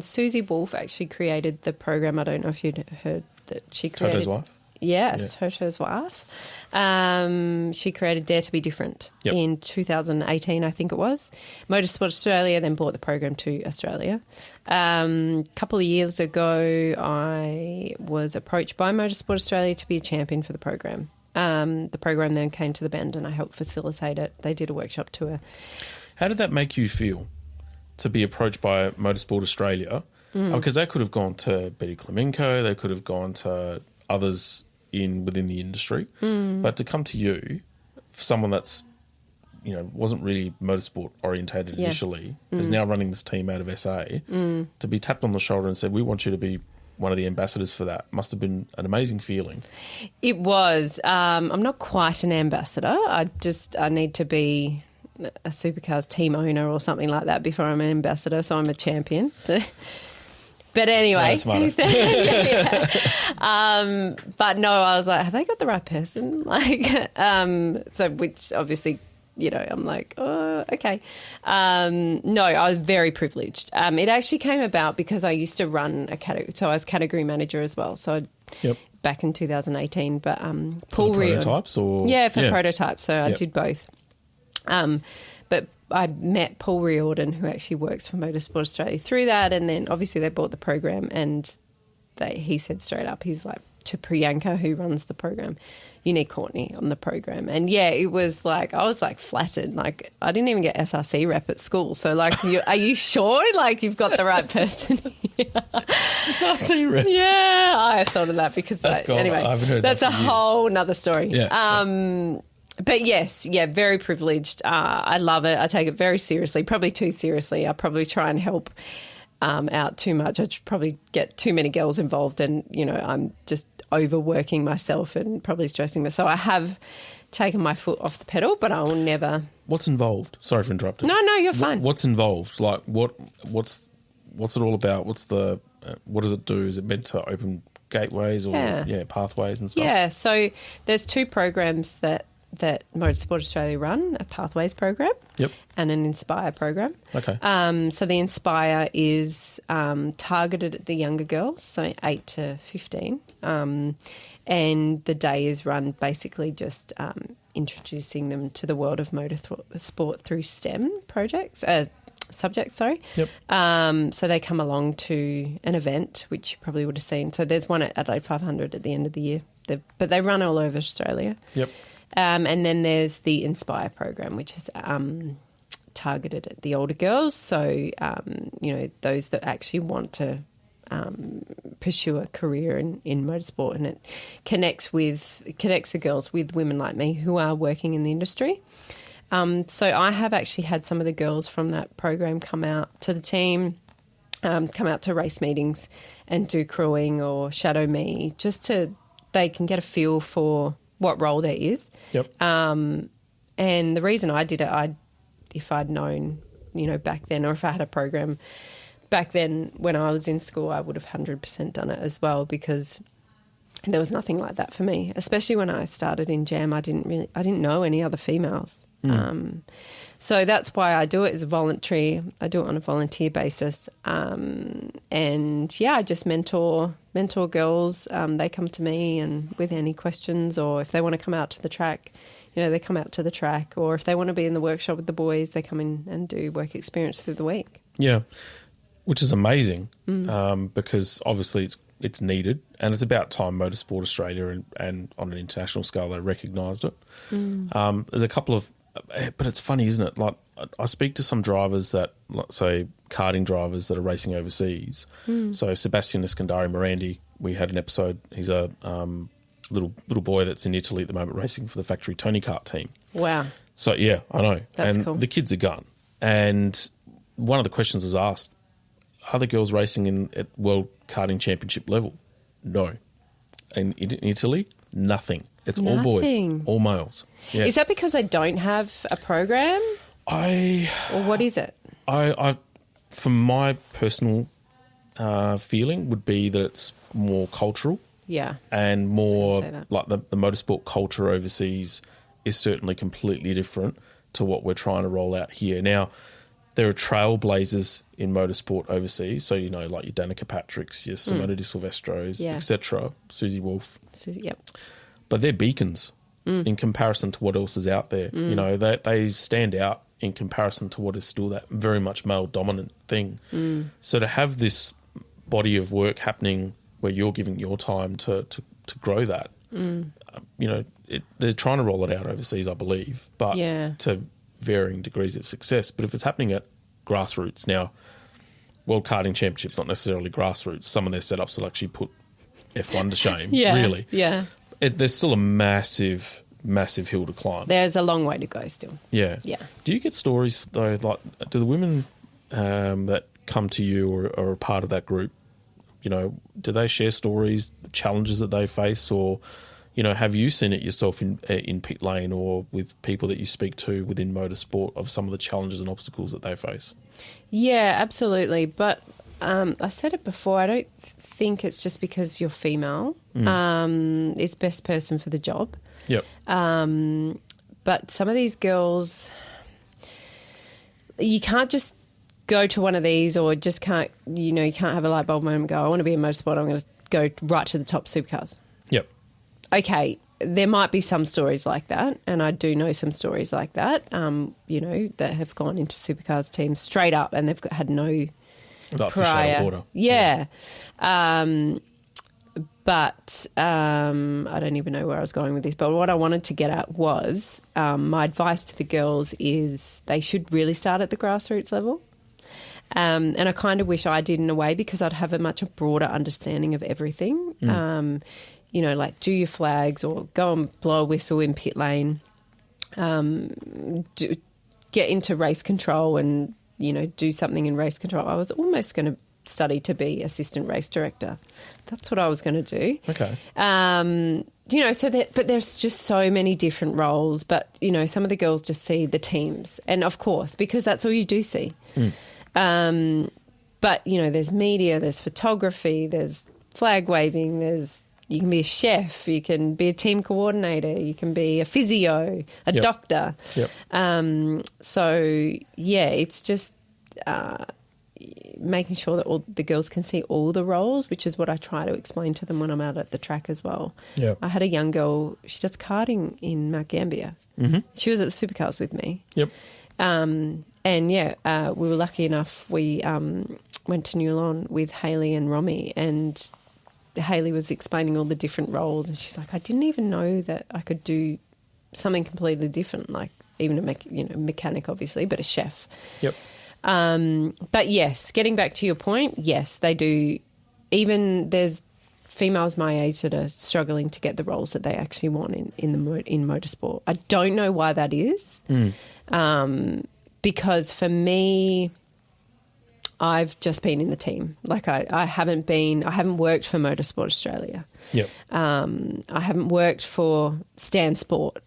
Susie Wolf actually created the program. I don't know if you'd heard that she created. Toto's wife? Yes, Toto's wife. She created Dare to be Different in 2018, I think it was. Motorsport Australia then brought the program to Australia. A couple of years ago, I was approached by Motorsport Australia to be a champion for the program. The program then came to the bend and I helped facilitate it. They did a workshop tour. How did that make you feel to be approached by Motorsport Australia? Because they could have gone to Betty Clemenco, they could have gone to others within the industry, but to come to you, for someone that's wasn't really motorsport orientated initially, is now running this team out of SA, to be tapped on the shoulder and said, "We want you to be one of the ambassadors for that," must have been an amazing feeling. It was. I'm not quite an ambassador. I need to be a supercars team owner or something like that before I'm an ambassador, so I'm a champion. But anyway, but no, I was like, have they got the right person? So which obviously, I'm like, oh, okay. No, I was very privileged. It actually came about because I used to run a category, so I was category manager as well. So back in 2018, but Paul prototypes or prototypes. So I did both. But I met Paul Riordan, who actually works for Motorsport Australia, through that, and then obviously they bought the program, and he said straight up, he's like, to Priyanka, who runs the program, you need Courtney on the program. And it was like, I was like flattered. Like, I didn't even get SRC rep at school. So like, are you sure like you've got the right person? SRC rep? Yeah, I thought of that because anyway, I haven't heard that's that a whole nother story. Yeah. But yes, very privileged. I love it. I take it very seriously, probably too seriously. I probably try and help out too much. I probably get too many girls involved and, I'm just overworking myself and probably stressing myself. So I have taken my foot off the pedal, but I will never... What's involved? Sorry for interrupting. No, you're fine. What's involved? Like, what's it all about? What does it do? Is it meant to open gateways or pathways and stuff? Yeah, so there's two programs that Motorsport Australia run, a Pathways program and an Inspire program. Okay. So the Inspire is targeted at the younger girls, so 8 to 15, and the day is run basically just introducing them to the world of motorsport through STEM subjects. Yep. So they come along to an event, which you probably would have seen. So there's one at Adelaide 500 at the end of the year, but they run all over Australia. Yep. And then there's the Inspire program, which is targeted at the older girls. So, those that actually want to pursue a career in motorsport, and it connects the girls with women like me who are working in the industry. So I have actually had some of the girls from that program come out to the team, come out to race meetings and do crewing or shadow me, they can get a feel for what role there is. Yep. And the reason I did it, if I'd known, back then, or if I had a program back then when I was in school, I would have 100% done it as well, because there was nothing like that for me. Especially when I started in Jam, I didn't know any other females. So that's why I do it as voluntary. I do it on a volunteer basis. And I just mentor girls. They come to me and with any questions, or if they want to come out to the track, they come out to the track, or if they want to be in the workshop with the boys, they come in and do work experience through the week. Yeah, which is amazing because obviously it's needed, and it's about time Motorsport Australia and on an international scale they recognised it. There's a couple of, but it's funny, isn't it? Like, I speak to some drivers that, let's say, karting drivers that are racing overseas. So Sebastian Iskandari-Morandi, we had an episode. He's a little boy that's in Italy at the moment racing for the factory Tony Kart team. Wow. So, yeah, I know. That's and cool. The kid's a gun. And one of the questions was asked, are the girls racing at World Karting Championship level? No. In Italy? Nothing. It's all boys, all males. Yeah. Is that because they don't have a program? Or what is it? I from my personal feeling would be that it's more cultural. Yeah. And more like the motorsport culture overseas is certainly completely different to what we're trying to roll out here. Now, there are trailblazers in motorsport overseas. So, like your Danica Patricks, your Simona Di Silvestros, etc., Susie Wolf. Yep. But they're beacons in comparison to what else is out there. They stand out in comparison to what is still that very much male-dominant thing. So to have this body of work happening where you're giving your time to grow that, they're trying to roll it out overseas, I believe, but to varying degrees of success. But if it's happening at grassroots, now, World Karting Championship's not necessarily grassroots. Some of their setups will actually put F1 to shame, really. Yeah. There's still a massive hill to climb. There's a long way to go still. Yeah. Yeah. Do you get stories, though, like, do the women that come to you or are a part of that group, do they share stories, challenges that they face, or, have you seen it yourself in pit lane or with people that you speak to within motorsport of some of the challenges and obstacles that they face? Yeah, absolutely. But I said it before, I don't think it's just because you're female is best person for the job. Yep. But some of these girls, you can't just go to one of these or just can't, you can't have a light bulb moment and go, I want to be in motorsport, I'm going to go right to the top supercars. Yep. Okay, there might be some stories like that, and I do know some stories like that, that have gone into supercars teams straight up and they've had no prior. Order. Yeah. But I don't even know where I was going with this. But what I wanted to get at was my advice to the girls is they should really start at the grassroots level. And I kind of wish I did in a way because I'd have a much broader understanding of everything. Like do your flags or go and blow a whistle in pit lane. Get into race control and, do something in race control. I was almost going to study to be assistant race director. That's what I was going to do. Okay. But there's just so many different roles. But, some of the girls just see the teams. And, of course, because that's all you do see. But, there's media, there's photography, there's flag waving, you can be a chef, you can be a team coordinator, you can be a physio, a doctor. Yep. It's just making sure that all the girls can see all the roles, which is what I try to explain to them when I'm out at the track as well. Yep. I had a young girl, she does karting in Mount Gambier. She was at the supercars with me. Yep. We were lucky enough, we went to Newlon with Hayley and Romy, and Hayley was explaining all the different roles, and she's like, I didn't even know that I could do something completely different, like even a mechanic, obviously, but a chef. Yep. But yes, getting back to your point, yes, they do. Even there's females my age that are struggling to get the roles that they actually want in motorsport. I don't know why that is, because for me, I've just been in the team. Like I haven't worked for Motorsport Australia. Yep. I haven't worked for Stan Sport.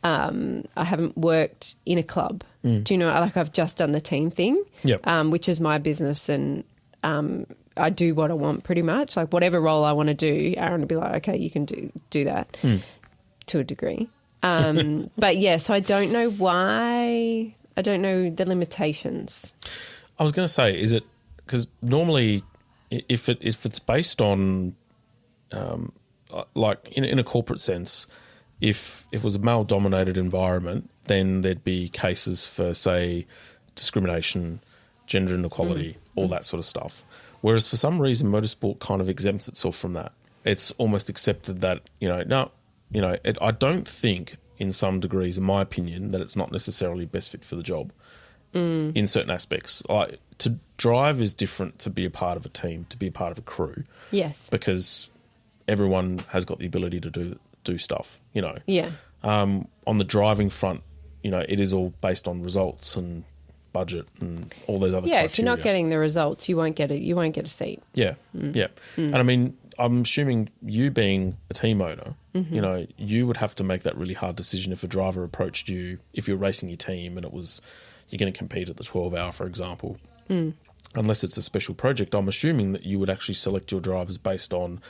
I haven't worked in a club. Do you know, like I've just done the team thing, which is my business, and I do what I want pretty much. Like whatever role I want to do, Aaron would be like, okay, you can do that to a degree. But yeah, so I don't know why. I don't know the limitations. I was going to say, is it because normally if it's based on like in a corporate sense, if it was a male-dominated environment, then there'd be cases for, say, discrimination, gender inequality, all that sort of stuff. Whereas for some reason, motorsport kind of exempts itself from that. It's almost accepted that, I don't think in some degrees, in my opinion, that it's not necessarily best fit for the job in certain aspects. Like to drive is different to be a part of a team, to be a part of a crew. Yes. Because everyone has got the ability to do stuff, Yeah. On the driving front, it is all based on results and budget and all those other criteria. If you're not getting the results, you won't get it. You won't get a seat. Yeah, yeah. And I mean, I'm assuming you being a team owner, You know, you would have to make that really hard decision if a driver approached you, if you're racing your team and it was, you're going to compete at the 12-hour, for example. Unless it's a special project, I'm assuming that you would actually select your drivers based on,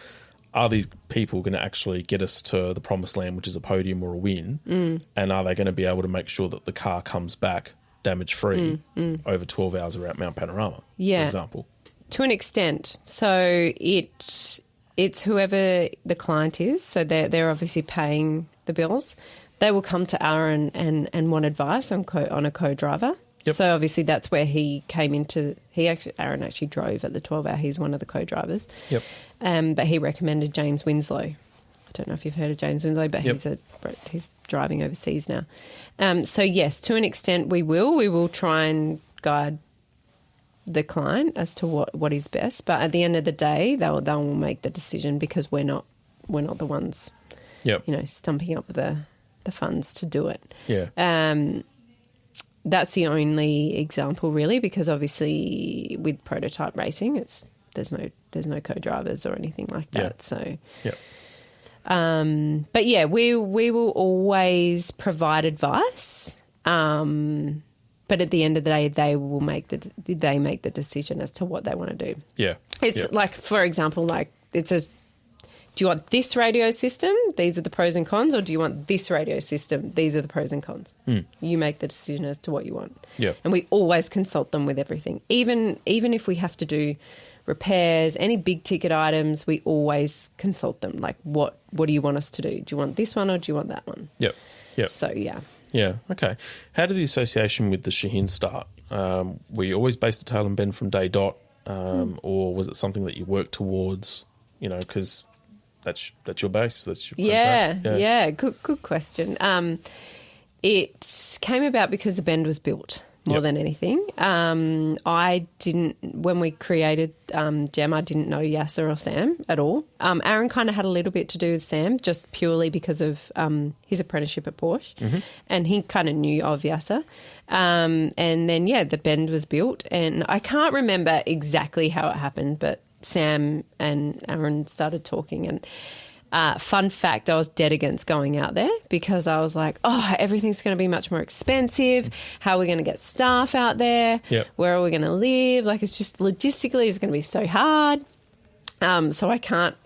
are these people going to actually get us to the promised land, which is a podium or a win? And are they going to be able to make sure that the car comes back damage-free over 12 hours around Mount Panorama, for example? To an extent. So it's whoever the client is. So they're obviously paying the bills. They will come to Aaron and want advice on a co-driver. Yep. So obviously that's where he came into. Aaron actually drove at the 12-hour. He's one of the co-drivers. Yep. But he recommended James Winslow. I don't know if you've heard of James Winslow, but he's driving overseas now. So yes, to an extent we will try and guide the client as to what is best. But at the end of the day, they will make the decision, because we're not the ones, stumping up the funds to do it. Yeah. That's the only example really, because obviously with prototype racing, there's no co-drivers or anything like that. So, but yeah, we will always provide advice. But at the end of the day, they make the decision as to what they want to do. Yeah. It's like, for example, do you want this radio system? These are the pros and cons. Or do you want this radio system? These are the pros and cons. You make the decision as to what you want. Yeah. And we always consult them with everything. Even if we have to do repairs, any big ticket items, we always consult them. Like, what do you want us to do? Do you want this one or do you want that one? Yep. Yep. So, yeah. Yeah, okay. How did the association with the Shaheen start? Were you always based at Tail and Bend from day dot, or was it something that you worked towards, because that's your base, that's your contract? Yeah. Good question. It came about because the Bend was built more than anything. When we created Jam, I didn't know Yasser or Sam at all. Aaron kind of had a little bit to do with Sam, just purely because of his apprenticeship at Porsche, and he kind of knew of Yasser. And then, the Bend was built, and I can't remember exactly how it happened, but Sam and Aaron started talking, and fun fact, I was dead against going out there because I was like, everything's going to be much more expensive. How are we going to get staff out there? Yep. Where are we going to live? Like, it's just logistically, it's going to be so hard. So I can't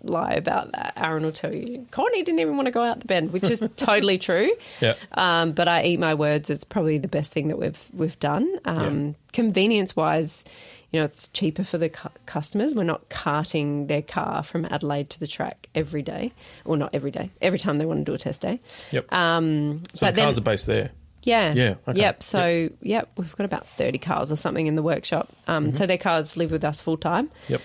lie about that. Aaron will tell you, Courtney didn't even want to go out the Bend, which is totally true. Yeah. But I eat my words. It's probably the best thing that we've done. Convenience wise, it's cheaper for the customers. We're not carting their car from Adelaide to the track every day. Well, not every day. Every time they want to do a test day. Yep. So the cars are based there? Yeah. Yeah. Okay. Yep. So, we've got about 30 cars or something in the workshop. So their cars live with us full time. Yep.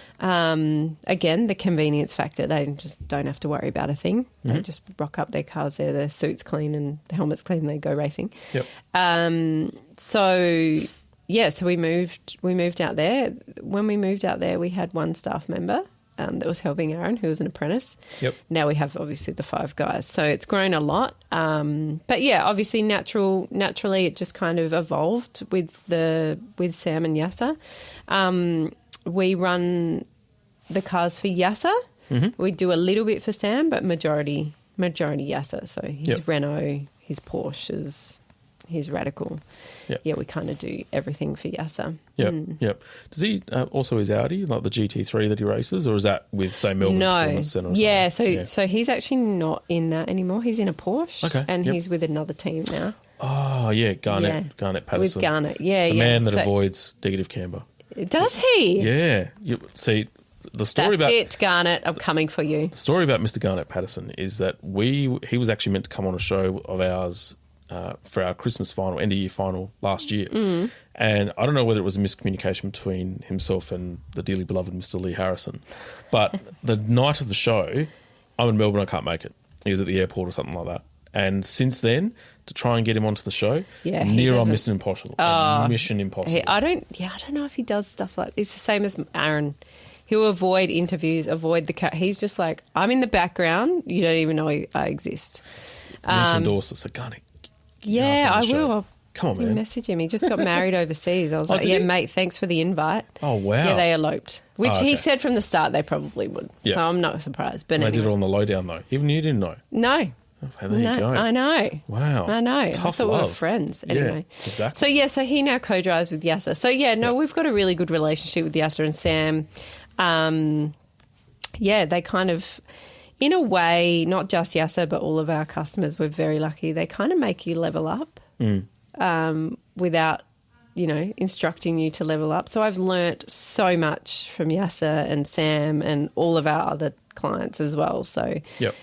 Again, the convenience factor, they just don't have to worry about a thing. They just rock up their cars there, their suits clean and the helmets clean, they go racing. Yep. So we moved out there. When we moved out there, we had one staff member that was helping Aaron, who was an apprentice. Yep. Now we have obviously the 5 guys. So it's grown a lot. But yeah, obviously naturally it just kind of evolved with Sam and Yasser. We run the cars for Yasser. We do a little bit for Sam, but majority Yasser. So his Renault, his Porsches, his Radical. Yeah, we kind of do everything for Yasser. Yep. Does he also his Audi, like the GT3 that he races, or is that with, say, Melbourne Performance Centre or something? So he's actually not in that anymore. He's in a Porsche, he's with another team now. Oh, yeah, Garnett Patterson. With Garnett, the man that avoids negative camber. Does he? Yeah. See, the story That's it, Garnett. I'm coming for you. The story about Mr. Garnett Patterson is that he was actually meant to come on a show of ours for our Christmas final, end of year final last year. And I don't know whether it was a miscommunication between himself and the dearly beloved Mr. Lee Harrison. But the night of the show, I'm in Melbourne, I can't make it. He was at the airport or something like that. And since then, to try and get him onto the show, near on Mission Impossible. Mission Impossible. I don't know if he does stuff like this. It's the same as Aaron. He'll avoid interviews, he's just like, I'm in the background, you don't even know I exist. You need to endorse us, Garnett. Yeah, I will. Come on, You man. message him. He just got married overseas. I was like, did yeah, he? mate, thanks for the invite. Oh, wow. Yeah, they eloped, which Oh, okay. he said from the start they probably would. Yeah. So I'm not surprised. But They anyway. did it on the lowdown, though. Even you didn't know. No. Oh, there you go. I know. Wow. I know. Tough I thought we were love. friends. Yeah, Anyway. exactly. So he now co-drives with Yasser. So we've got a really good relationship with Yasser and Sam. They kind of, in a way, not just Yasser, but all of our customers, we're very lucky. They kind of make you level up without, instructing you to level up. So I've learnt so much from Yasser and Sam and all of our other clients as well. So Yep.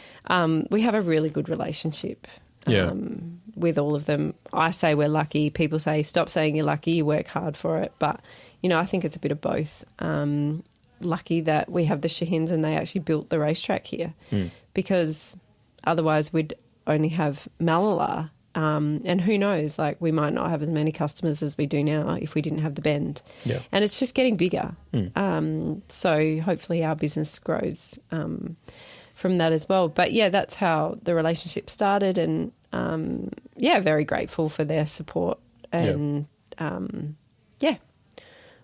we have a really good relationship Yeah. with all of them. I say we're lucky. People say, stop saying you're lucky, you work hard for it. But, I think it's a bit of both. Lucky that we have the Shahins and they actually built the racetrack here because otherwise we'd only have Malala. And who knows, we might not have as many customers as we do now if we didn't have the Bend. Yeah. And it's just getting bigger. So hopefully our business grows from that as well. But, that's how the relationship started and, very grateful for their support. And,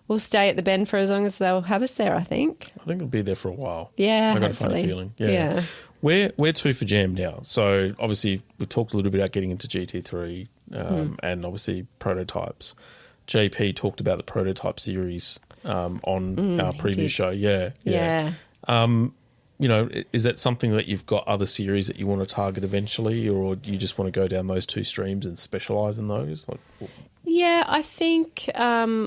we'll stay at the Bend for as long as they'll have us there, I think. I think it'll be there for a while. Yeah, I got a funny hopefully. feeling. Yeah. Where to for Jam now? So obviously we talked a little bit about getting into GT3 and obviously prototypes. JP talked about the prototype series on our previous show. Yeah. Is that something that you've got other series that you want to target eventually, or do you just want to go down those two streams and specialise in those? Yeah, I think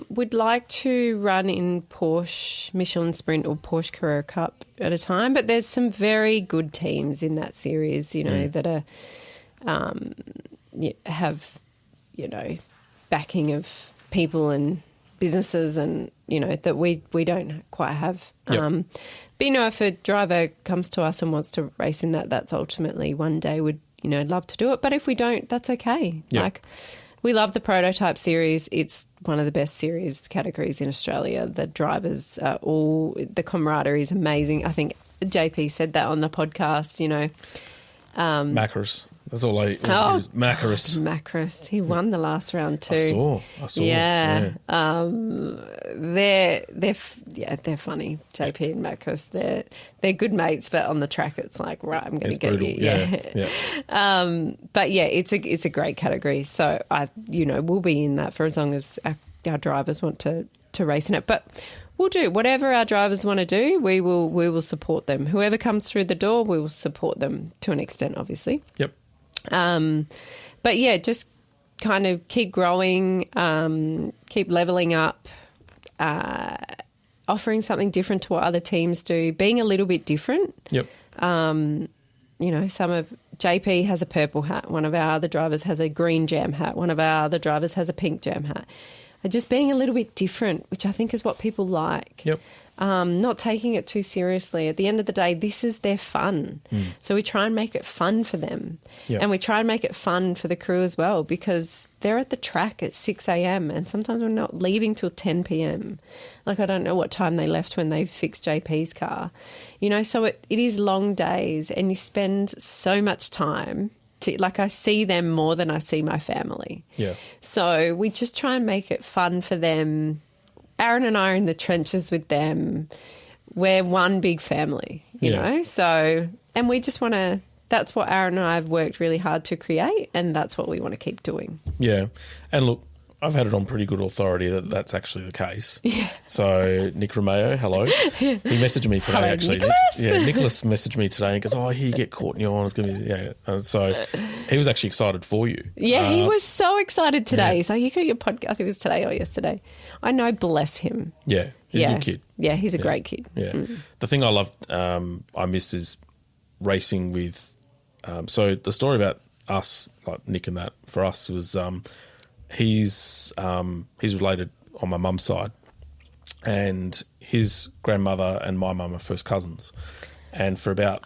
we'd like to run in Porsche Michelin Sprint or Porsche Carrera Cup at a time, but there's some very good teams in that series, that are have backing of people and businesses, and that we don't quite have. Yep. But if a driver comes to us and wants to race in that, that's ultimately one day would love to do it. But if we don't, that's okay. Yep. We love the prototype series. It's one of the best series categories in Australia. The drivers the camaraderie is amazing. I think JP said that on the podcast, Macros. That's all I use. Macros. Macros. He won the last round too. I saw. Yeah. They're funny. JP and Macros. They're good mates, but on the track it's like, right, I'm going to get brutal. you. Yeah. But it's a great category. So we'll be in that for as long as our drivers want to race in it. But we'll do whatever our drivers want to do. We will support them. Whoever comes through the door, we will support them to an extent, obviously. Yep. But just kind of keep growing, keep leveling up, offering something different to what other teams do, being a little bit different. Yep. Some of JP has a purple hat. One of our other drivers has a green Jam hat. One of our other drivers has a pink Jam hat. And just being a little bit different, which I think is what people like. Yep. Not taking it too seriously. At the end of the day, this is their fun. So we try and make it fun for them. Yep. And we try and make it fun for the crew as well, because they're at the track at 6 a.m. and sometimes we're not leaving till 10 p.m. I don't know what time they left when they fixed JP's car. So it is long days and you spend so much time. I see them more than I see my family. Yeah. So we just try and make it fun for them. Aaron and I are in the trenches with them. We're one big family, you know? So, and we just want to, that's what Aaron and I have worked really hard to create, and that's what we want to keep doing. Yeah. And look, I've had it on pretty good authority that that's actually the case. Yeah. So Nick Romeo, hello. He messaged me today, Hello, actually. Nicholas. Nicholas messaged me today and goes, "Oh, here you get Courtney on. It's going to be And so he was actually excited for you. Yeah, he was so excited today. Yeah. So you got your podcast. I think it was today or yesterday. I know, bless him. Yeah, he's a good kid. Yeah, he's a great kid. Yeah. The thing I loved, I missed is racing with. So the story about us, like Nick and that, for us was. He's related on my mum's side, and his grandmother and my mum are first cousins. And for about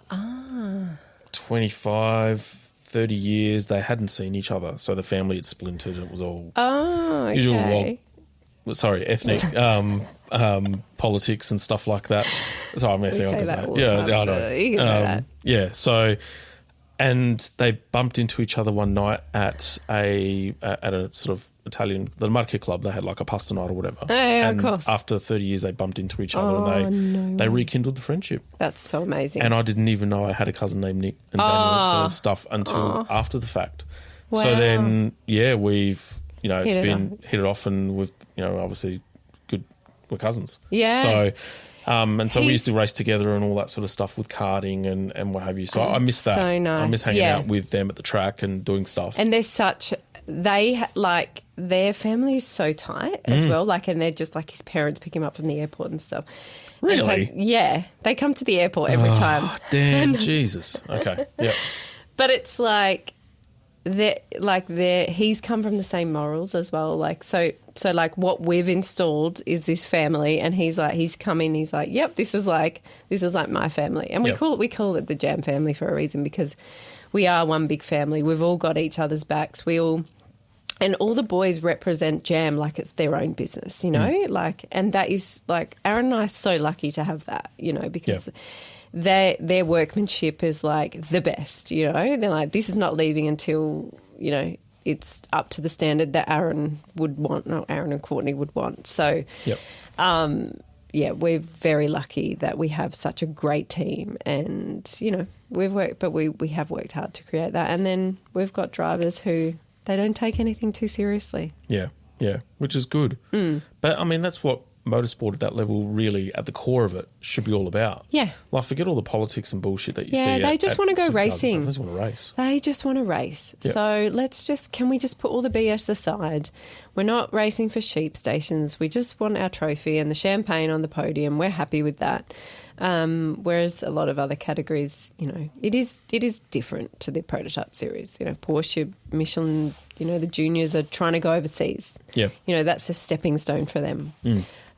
25, 30 years, they hadn't seen each other. So the family had splintered. It was all Okay. ethnic politics and stuff like that. Sorry, I'm going to We think say I'm that all going the to time, say. Yeah, I but know. you can say that. Yeah, so... And they bumped into each other one night at a sort of Italian, the Marche Club. They had like a pasta night or whatever. Oh, yeah, and of course. after 30 years, they bumped into each other and they rekindled the friendship. That's so amazing. And I didn't even know I had a cousin named Nick and Daniel sort of stuff until after the fact. Wow. So then, we've, it's been off. hit it off, and we've, obviously we're cousins. Yeah. So, and so we used to race together and all that sort of stuff with karting and what have you. So I miss that. So nice. I miss hanging out with them at the track and doing stuff. And their family is so tight as well. Like, and they're just like his parents pick him up from the airport and stuff. Really? And so, they come to the airport every time. Damn, Jesus. Okay. Yeah. But it's like he's come from the same morals as well. Like, so like what we've installed is this family, and he's come in, he's like, yep, this is like my family. And we call it the Jam family for a reason, because we are one big family. We've all got each other's backs. And all the boys represent Jam like it's their own business, like, and that is like, Aaron and I are so lucky to have that, because their workmanship is like the best, They're like, this is not leaving until, it's up to the standard that Aaron and Courtney would want. So, we're very lucky that we have such a great team, and, we have worked hard to create that. And then we've got drivers who, they don't take anything too seriously. Yeah, which is good. But, I mean, that's what motorsport at that level really, at the core of it, should be all about. Yeah. Like, forget all the politics and bullshit that you see. Yeah, they just want to go racing. They just want to race. They just want to race. Yep. So can we just put all the BS aside? We're not racing for sheep stations. We just want our trophy and the champagne on the podium. We're happy with that. Whereas a lot of other categories, it is different to the prototype series. Porsche, Michelin, the juniors are trying to go overseas. Yeah. That's a stepping stone for them.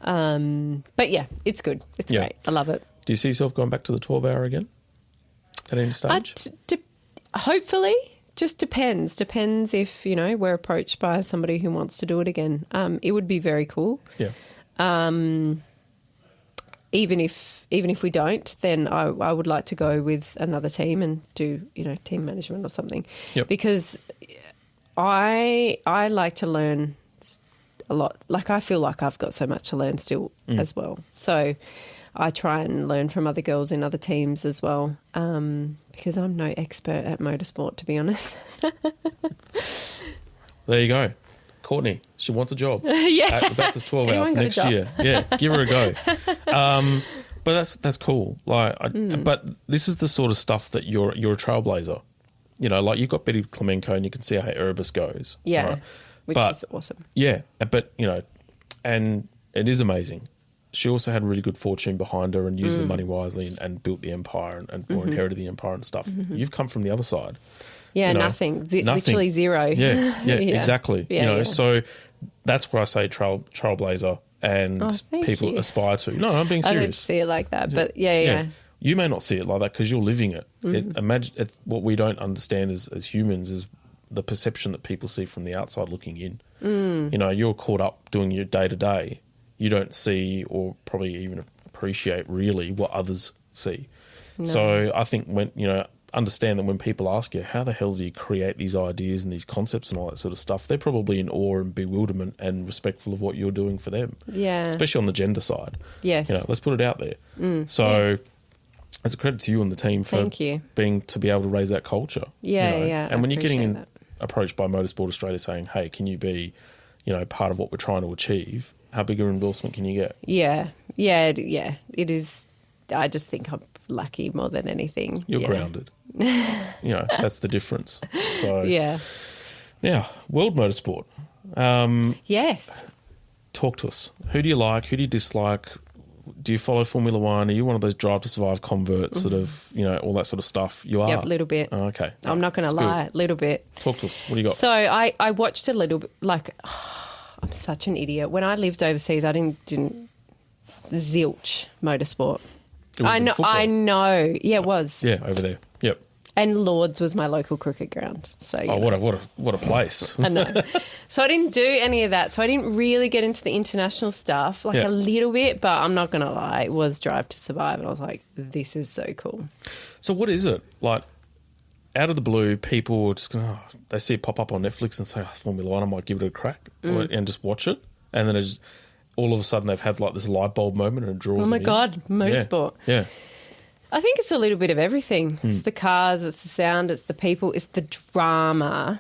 But yeah, it's good. It's great. I love it. Do you see yourself going back to the 12-hour again at any stage? Hopefully. Just depends. Depends if, we're approached by somebody who wants to do it again. It would be very cool. Yeah. Even if we don't, then I would like to go with another team and do, team management or something. Yep. Because I like to learn a lot. Like, I feel like I've got so much to learn still as well. So I try and learn from other girls in other teams as well, because I'm no expert at motorsport, to be honest. There you go. Courtney, she wants a job. Yeah. At the Bathurst 12-hour for next year. Yeah, give her a go. But that's cool. Like, but this is the sort of stuff that you're a trailblazer. Like, you've got Betty Clemenco and you can see how Erebus goes. Yeah, right? which is awesome. Yeah, but, and it is amazing. She also had really good fortune behind her and used the money wisely and built the empire and or inherited the empire and stuff. You've come from the other side. Yeah, nothing. Literally zero. Yeah, exactly. Yeah, so that's where I say trailblazer and people aspire to. No, I'm being serious. I don't see it like that, but yeah. You may not see it like that because you're living it. Imagine what we don't understand as humans is the perception that people see from the outside looking in. You're caught up doing your day-to-day. You don't see or probably even appreciate really what others see. No. So I think understand that when people ask you, how the hell do you create these ideas and these concepts and all that sort of stuff, they're probably in awe and bewilderment and respectful of what you're doing for them. Yeah. Especially on the gender side. Yes. Let's put it out there. So it's a credit to you and the team for to be able to raise that culture. Yeah. And when you're getting approached by Motorsport Australia saying, hey, can you be, part of what we're trying to achieve, how big an endorsement can you get? Yeah. It is. I just think I'm lucky more than anything. You're grounded. That's the difference. So yeah. Now, World Motorsport. Yes. Talk to us. Who do you like? Who do you dislike? Do you follow Formula One? Are you one of those Drive to Survive converts that have, all that sort of stuff? You are? Yep, a little bit. Oh, okay. I'm not going to lie, a little bit. Talk to us. What do you got? So I watched a little bit, I'm such an idiot. When I lived overseas, I didn't zilch motorsport. I know. Yeah, it was. Yeah, over there. Yep. And Lords was my local cricket ground. So what a place. I know. So I didn't do any of that. So I didn't really get into the international stuff, a little bit, but I'm not going to lie, it was Drive to Survive. And I was like, this is so cool. So what is it? Like, out of the blue, people are just going, they see it pop up on Netflix and say, Formula One, I might give it a crack and just watch it. And then all of a sudden they've had like this light bulb moment and it draws Oh my them God, motorsport. Yeah. I think it's a little bit of everything. It's the cars, it's the sound, it's the people, it's the drama,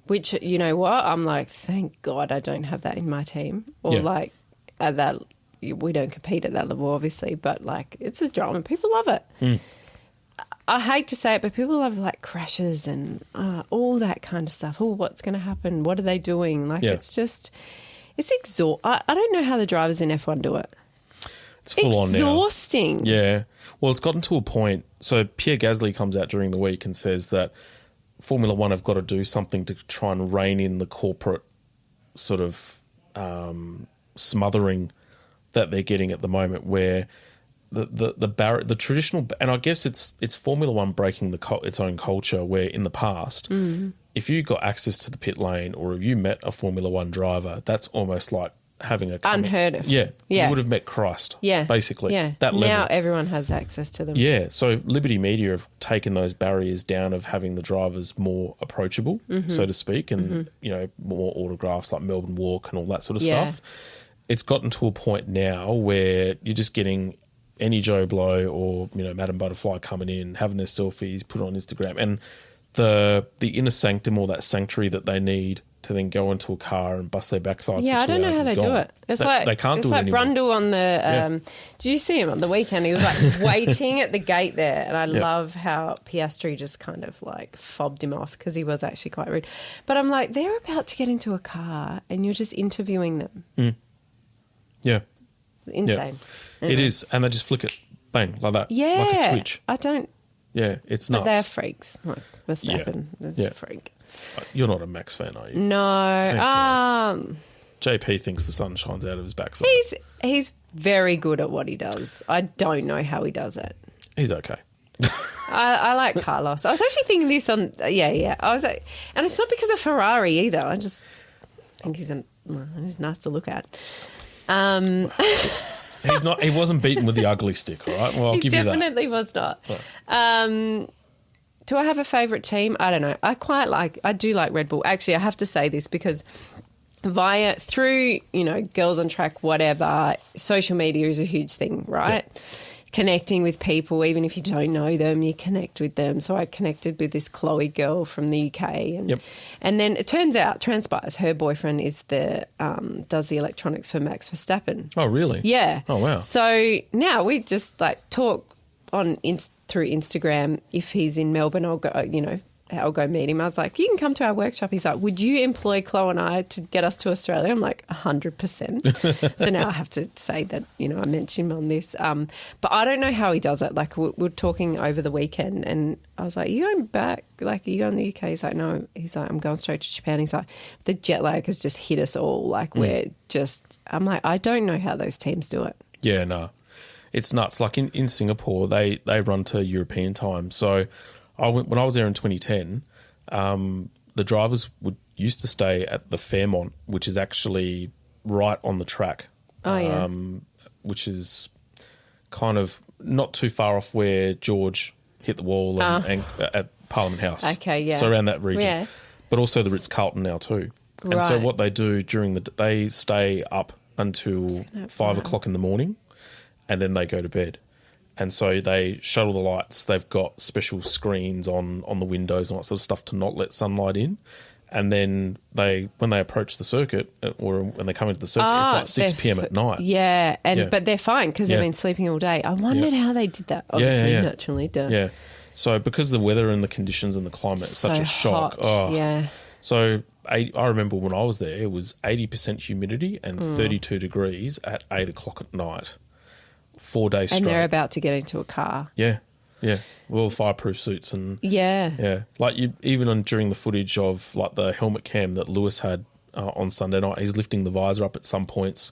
which, you know what, I'm like, thank God I don't have that in my team. Or like at that, we don't compete at that level, obviously, but like it's a drama. People love it. I hate to say it, but people love like crashes and all that kind of stuff. Oh, what's going to happen? What are they doing? Like it's just, it's exhausting. I don't know how the drivers in F1 do it. It's full on now. Exhausting. Yeah. Well, it's gotten to a point. So Pierre Gasly comes out during the week and says that Formula One have got to do something to try and rein in the corporate sort of smothering that they're getting at the moment, where the traditional, and I guess it's Formula One breaking its own culture, where in the past, if you got access to the pit lane or if you met a Formula One driver, that's almost like having a unheard of. Yeah. You would have met Christ. Yeah. Basically. Yeah. That level. Now everyone has access to them. Yeah. So Liberty Media have taken those barriers down of having the drivers more approachable, so to speak, and you know, more autographs like Melbourne Walk and all that sort of stuff. It's gotten to a point now where you're just getting any Joe Blow or, you know, Madam Butterfly coming in, having their selfies, put on Instagram, and the inner sanctum or that sanctuary that they need to then go into a car and bust their backsides. Yeah, for 2 I don't know hours how they do it. It's they can't do it anymore. Brundle on the. Did you see him on the weekend? He was like waiting at the gate there, and I love how Piastri just kind of like fobbed him off because he was actually quite rude. But I'm like, they're about to get into a car, and you're just interviewing them. Yeah, insane. Yeah. Anyway. It is, and they just flick it, bang, like that, yeah, like a switch. I don't. Yeah, it's nuts. But they're freaks. Like Verstappen is a freak. You're not a Max fan, are you? No. JP thinks the sun shines out of his backside. He's very good at what he does. I don't know how he does it. He's okay. I like Carlos. I was actually thinking this on... Yeah. I was like... And it's not because of Ferrari either. I just think he's nice to look at. He's not. He wasn't beaten with the ugly stick, all right? Well, I'll give you that. He definitely was not. Do I have a favourite team? I don't know. I do like Red Bull. Actually, I have to say this because through, you know, Girls on Track, whatever, social media is a huge thing, right? Yeah. Connecting with people, even if you don't know them, you connect with them. So I connected with this Chloe girl from the UK, and then it transpires her boyfriend is does the electronics for Max Verstappen. Oh, really? Yeah. Oh, wow. So now we just like talk through Instagram. If he's in Melbourne, I'll go meet him. I was like, you can come to our workshop. He's like, would you employ Chloe and I to get us to Australia? I'm like, 100%. So now I have to say that, you know, I mentioned him on this. But I don't know how he does it. Like, we're talking over the weekend and I was like, are you going back? Like, are you going to the UK? He's like, no. He's like, I'm going straight to Japan. He's like, the jet lag has just hit us all. Like, I'm like, I don't know how those teams do it. Yeah, no. It's nuts. Like in Singapore, they run to European time. So when I was there in 2010, the drivers used to stay at the Fairmont, which is actually right on the track. Oh, yeah. Which is kind of not too far off where George hit the wall and at Parliament House. Okay, yeah. So around that region. Yeah. But also the Ritz-Carlton now too. And right. so what they do they stay up until 5 o'clock in the morning and then they go to bed. And so they shuttle the lights. They've got special screens on the windows and all that sort of stuff to not let sunlight in. And then when they approach the circuit or when they come into the circuit, it's like 6 p.m. at night. Yeah, but they're fine because they've been sleeping all day. I wondered how they did that. Obviously, naturally done. Yeah. So because the weather and the conditions and the climate is such a shock. Hot. Oh. Yeah. So I remember when I was there, it was 80% humidity and 32 degrees at 8 o'clock at night. 4 days straight. And they're about to get into a car. Yeah. Yeah, with all the fireproof suits and yeah. Like during the footage of like the helmet cam that Lewis had on Sunday night, he's lifting the visor up at some points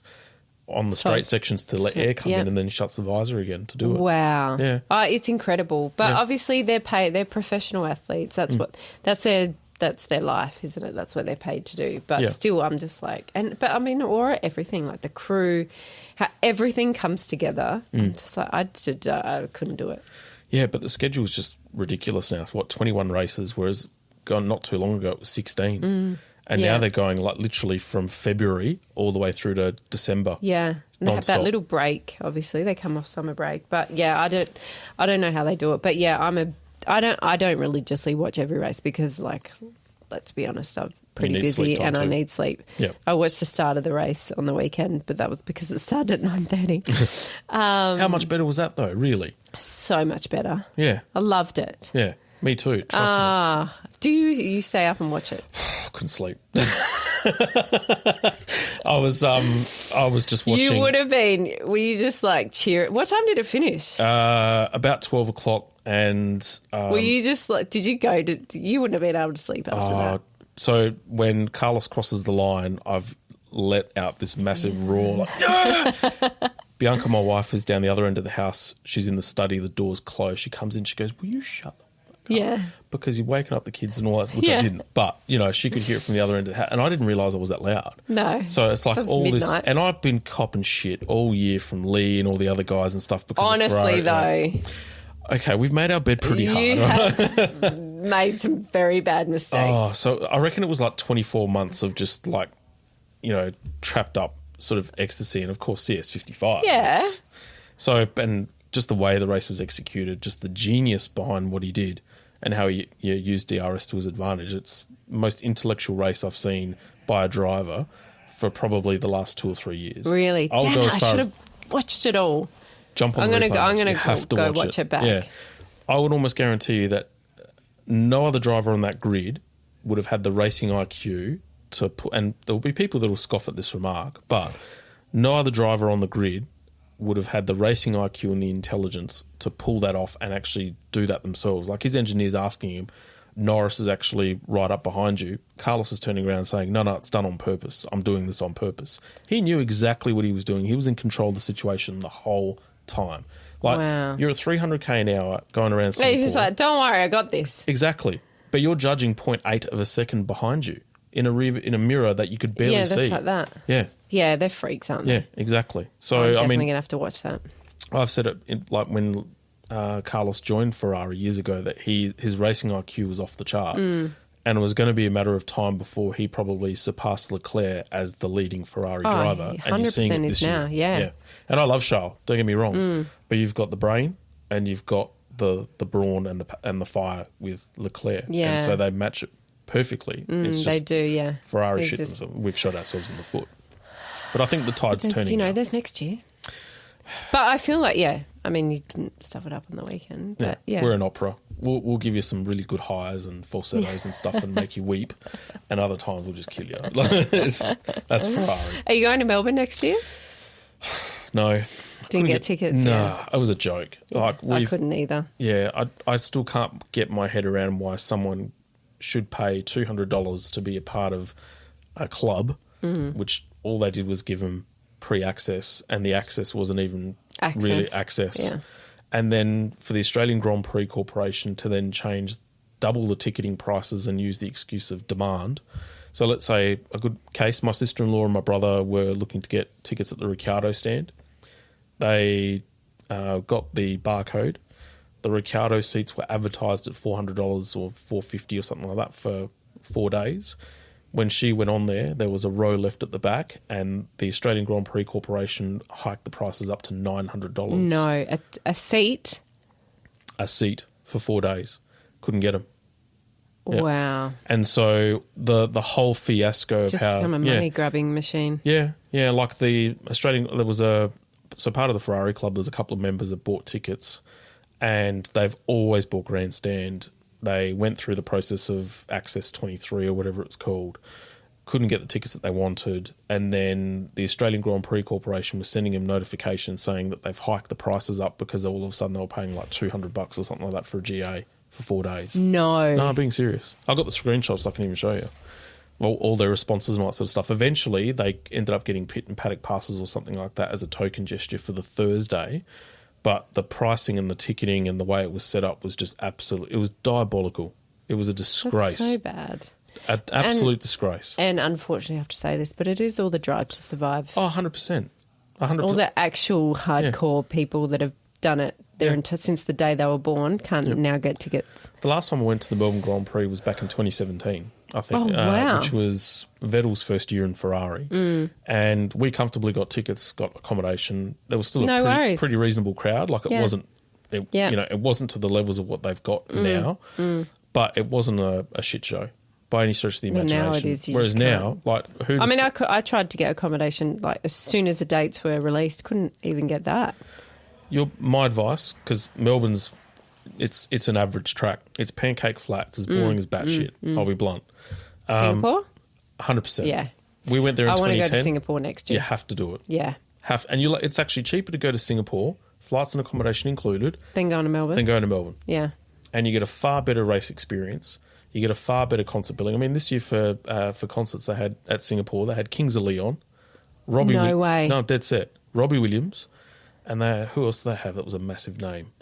on the straight sections to let air come in, and then shuts the visor again to do it. Wow, yeah, it's incredible. But obviously they're paid. They're professional athletes. That's that's their life, isn't it? That's what they're paid to do. But still, I'm just like, but I mean, or everything like the crew, how everything comes together. I'm just like, I couldn't do it. Yeah, but the schedule is just ridiculous now. It's 21 races, whereas gone not too long ago it was 16. And now they're going like literally from February all the way through to December. Yeah. And they have non-stop. that little break, obviously. They come off summer break. But yeah, I don't know how they do it. But yeah, I don't religiously watch every race because, like, let's be honest, I'm pretty busy and I need sleep. Yep. I watched the start of the race on the weekend, but that was because it started at 9:30. How much better was that though, really? So much better. Yeah. I loved it. Yeah. Me too. Trust me. Do you stay up and watch it? I couldn't sleep. I was just watching. You would have been. Were you just like cheering? What time did it finish? About 12 o'clock and... were you just like, did you go to... You wouldn't have been able to sleep after that. So when Carlos crosses the line, I've let out this massive roar like, yeah! Bianca, my wife, is down the other end of the house. She's in the study. The door's closed. She comes in. She goes, will you shut the fuck up? Yeah. Because you're waking up the kids and all that, which I didn't. But, you know, she could hear it from the other end of the house. And I didn't realise I was that loud. No. So it's like That's all midnight. this. And I've been copping shit all year from Lee and all the other guys and stuff. Because Honestly, of Ferrari. though. Okay, we've made our bed pretty You hard. have made some very bad mistakes. Oh, so I reckon it was like 24 months of just like, you know, trapped up sort of ecstasy. And of course, CS55. Yeah. So, and just the way the race was executed, just the genius behind what he did and how he used DRS to his advantage. It's the most intellectual race I've seen by a driver for probably the last 2 or 3 years. Really? I'll Damn go it, as I far should as- have watched it all. Jump on I'm the gonna replay. go- I'm Match. gonna You have to go watch watch it back. Yeah. I would almost guarantee you that no other driver on that grid would have had the racing IQ to put, and there will be people that will scoff at this remark, but no other driver on the grid would have had the racing IQ and the intelligence to pull that off and actually do that themselves. Like his engineer's asking him, Norris is actually right up behind you. Carlos is turning around saying, no, it's done on purpose. I'm doing this on purpose. He knew exactly what he was doing. He was in control of the situation the whole time. Like, Wow. you're at 300k an hour going around Singapore. He's just like, don't worry, I got this. Exactly. But you're judging 0.8 of a second behind you in a mirror that you could barely Yeah, see. that's like that. Yeah. Yeah, they're freaks, aren't they? Yeah, exactly. So, I'm I definitely mean, going to have to watch that. I've said it like when Carlos joined Ferrari years ago that his racing IQ was off the chart. And it was going to be a matter of time before he probably surpassed Leclerc as the leading Ferrari driver. he And you're seeing 100% it is this now, year. yeah. And I love Charles, don't get me wrong. But you've got the brain and you've got the brawn and the fire with Leclerc. Yeah. And so they match it perfectly. It's just They do, yeah. Ferrari It's shit just- themselves. We've shot ourselves in the foot. But I think the tide's There's, turning now. there's next year. But I feel like, I mean, you didn't stuff it up on the weekend, but yeah. We're an opera. We'll give you some really good highs and falsettos and stuff and make you weep. And other times we'll just kill you. That's Ferrari. Are you going to Melbourne next year? No. Didn't get tickets? No, Yeah. it was a joke. Like I couldn't either. Yeah, I still can't get my head around why someone should pay $200 to be a part of a club, which all they did was give them pre-access, and the access wasn't even really access. Yeah. And then for the Australian Grand Prix Corporation to then change double the ticketing prices and use the excuse of demand. So let's say a good case, my sister-in-law and my brother were looking to get tickets at the Ricciardo stand. They got the barcode. The Ricciardo seats were advertised at $400 or $450 or something like that for 4 days. When she went on there was a row left at the back, and the Australian Grand Prix Corporation hiked the prices up to $900. No, a seat. A seat for 4 days. Couldn't get them. Yeah. Wow. And so the whole fiasco Just of how... become a money-grabbing machine. Yeah, like the Australian... There was So part of the Ferrari club, there's a couple of members that bought tickets, and they've always bought grandstand. They went through the process of Access 23 or whatever it's called, couldn't get the tickets that they wanted, and then the Australian Grand Prix Corporation was sending them notifications saying that they've hiked the prices up because all of a sudden they were paying like $200 or something like that for a GA for 4 days. No. No, I'm being serious. I've got the screenshots I can even show you. All their responses and all that sort of stuff. Eventually, they ended up getting pit and paddock passes or something like that as a token gesture for the Thursday. But the pricing and the ticketing and the way it was set up was just absolute. It was diabolical. It was a disgrace. That's so bad. An absolute disgrace. And unfortunately, I have to say this, but it is all the Drive to Survive. Oh, 100%. 100%. All the actual hardcore people that have done it there since the day they were born. Can't now get tickets. The last time I went to the Melbourne Grand Prix was back in 2017, I think, wow. which was Vettel's first year in Ferrari. And we comfortably got tickets, got accommodation. There was still a pretty reasonable crowd. Like it wasn't, you know, it wasn't to the levels of what they've got now, but it wasn't a shit show by any stretch of the imagination. Now it is. Whereas now, like, I tried to get accommodation like as soon as the dates were released. Couldn't even get that. My advice, because Melbourne's, it's an average track. It's pancake flat. It's as boring as batshit. I'll be blunt. Singapore? 100%. Yeah. We went there in 2010. I want to go to Singapore next year. You have to do it. Yeah. It's actually cheaper to go to Singapore, flights and accommodation included, Then going to Melbourne. Yeah. And you get a far better race experience. You get a far better concert billing. I mean, this year for concerts they had at Singapore, they had Kings of Leon, No way. No, dead set. Robbie Williams, and who else do they have that was a massive name?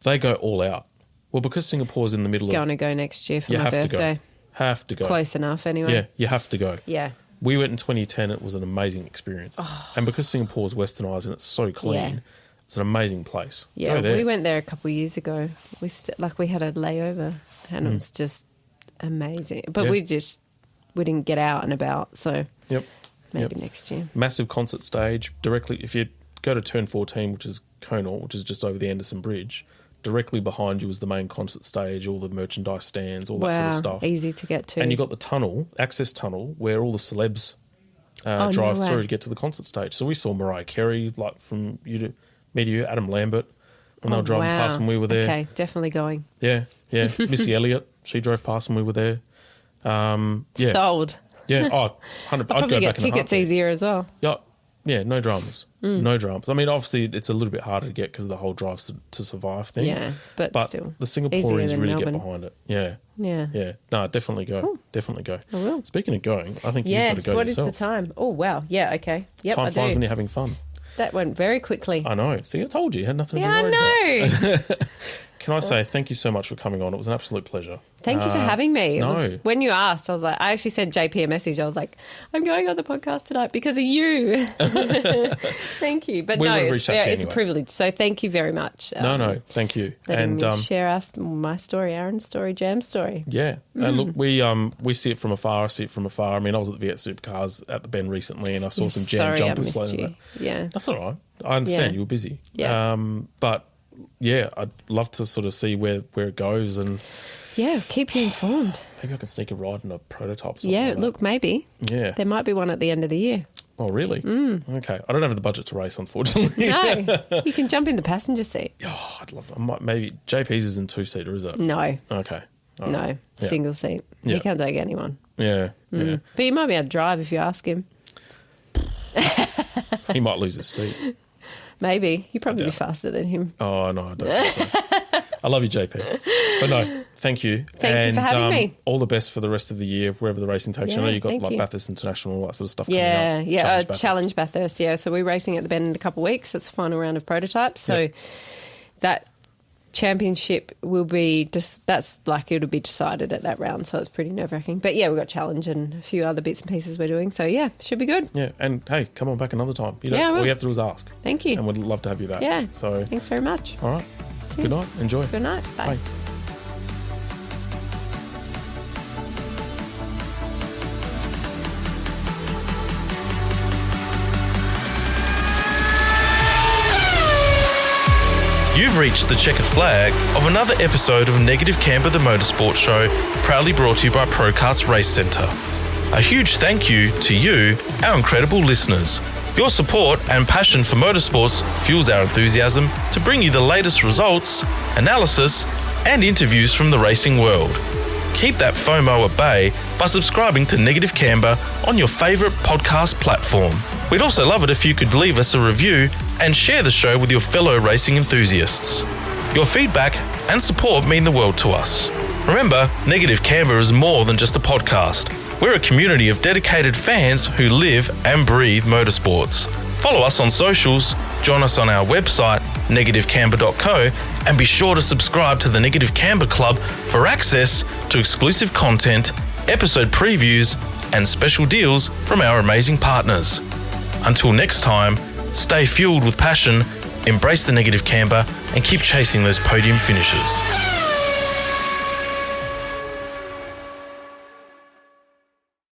They go all out. Well, because Singapore's in the middle Going to go next year for you my have birthday. Have to go. Close enough anyway. Yeah, you have to go. Yeah. We went in 2010. It was an amazing experience. And because Singapore's westernised and it's so clean, it's an amazing place. Yeah, Go there. we went there a couple of years ago. We had a layover and it was just amazing. But we didn't get out and about, so maybe next year. Massive concert stage directly. If you go to Turn 14, which is Connaught, which is just over the Anderson Bridge, directly behind you is the main concert stage, all the merchandise stands, all that sort of stuff. Easy to get to. And you've got the access tunnel, where all the celebs drive through to get to the concert stage. So we saw Mariah Carey, like from you, Adam Lambert, when they were driving past when we were there. Okay, definitely going. Yeah. Missy Elliott, she drove past when we were there. Sold. Yeah, 100%. I'll probably get tickets easier as well. Yeah, no dramas. No dramas. I mean, obviously, it's a little bit harder to get because of the whole Drive to Survive thing. Yeah, but still. The Singaporeans really Melbourne. get behind it. Yeah. No, definitely go. Cool. Definitely go. I will. Speaking of going, I think you've got to go what yourself. is the time? Oh, wow. Yeah, okay. Yep, Time I flies do. when you're having fun. That went very quickly. I know. See, I told you. You had nothing to be I worried about. know. Can I say thank you so much for coming on? It was an absolute pleasure. Thank you for having me. No. When you asked, I was like, I actually sent JP a message. I was like, I'm going on the podcast tonight because of you. Thank you. But We would have it's reached out to you a anyway. privilege. So thank you very much. No, thank you. Letting me share my story, Aaron's story, Jam's story. Yeah, and look, we see it from afar. I see it from afar. I mean, I was at the Viet Supercars at the Bend recently, and I saw some Jam jumpers floating about. Yeah, that's all right. I understand you were busy. Yeah, but yeah, I'd love to sort of see where it goes, and keep you informed. Maybe I can sneak a ride in a prototype. Or something Yeah, like that. Look, maybe. Yeah, there might be one at the end of the year. Oh, really? Okay, I don't have the budget to race, unfortunately. No, you can jump in the passenger seat. Oh, I'd love. Maybe JP's is in 2-seater, is it? No. Okay. All No, right. Yeah. single seat. Yeah. He can't take anyone. Yeah, yeah. But you might be able to drive if you ask him. He might lose his seat. Maybe. You'd probably be faster than him. Oh, no, I don't think so. I love you, JP. But no, thank you. Thank you for having me. All the best for the rest of the year, wherever the racing takes you. I know you've got thank you. Bathurst International, all that sort of stuff coming up. Yeah, Challenge Bathurst, yeah. So we're racing at the Bend in a couple of weeks. That's the final round of prototypes. So that championship will be, it'll be decided at that round. So it's pretty nerve-wracking. But yeah, we've got Challenge and a few other bits and pieces we're doing. So yeah, should be good. Yeah, and hey, come on back another time. I will. All you have to do is ask. Thank you. And we'd love to have you back. Yeah. So thanks very much. All right. Good night. Enjoy. Good night. Bye. Bye. You've reached the checkered flag of another episode of Negative Camber the Motorsport Show, proudly brought to you by ProKarts Race Centre. A huge thank you to you, our incredible listeners. Your support and passion for motorsports fuels our enthusiasm to bring you the latest results, analysis, and interviews from the racing world. Keep that FOMO at bay by subscribing to Negative Camber on your favourite podcast platform. We'd also love it if you could leave us a review and share the show with your fellow racing enthusiasts. Your feedback and support mean the world to us. Remember, Negative Camber is more than just a podcast. We're a community of dedicated fans who live and breathe motorsports. Follow us on socials, join us on our website, negativecamber.co, and be sure to subscribe to the Negative Camber Club for access to exclusive content, episode previews, and special deals from our amazing partners. Until next time, stay fueled with passion embrace the negative camber, and keep chasing those podium finishes.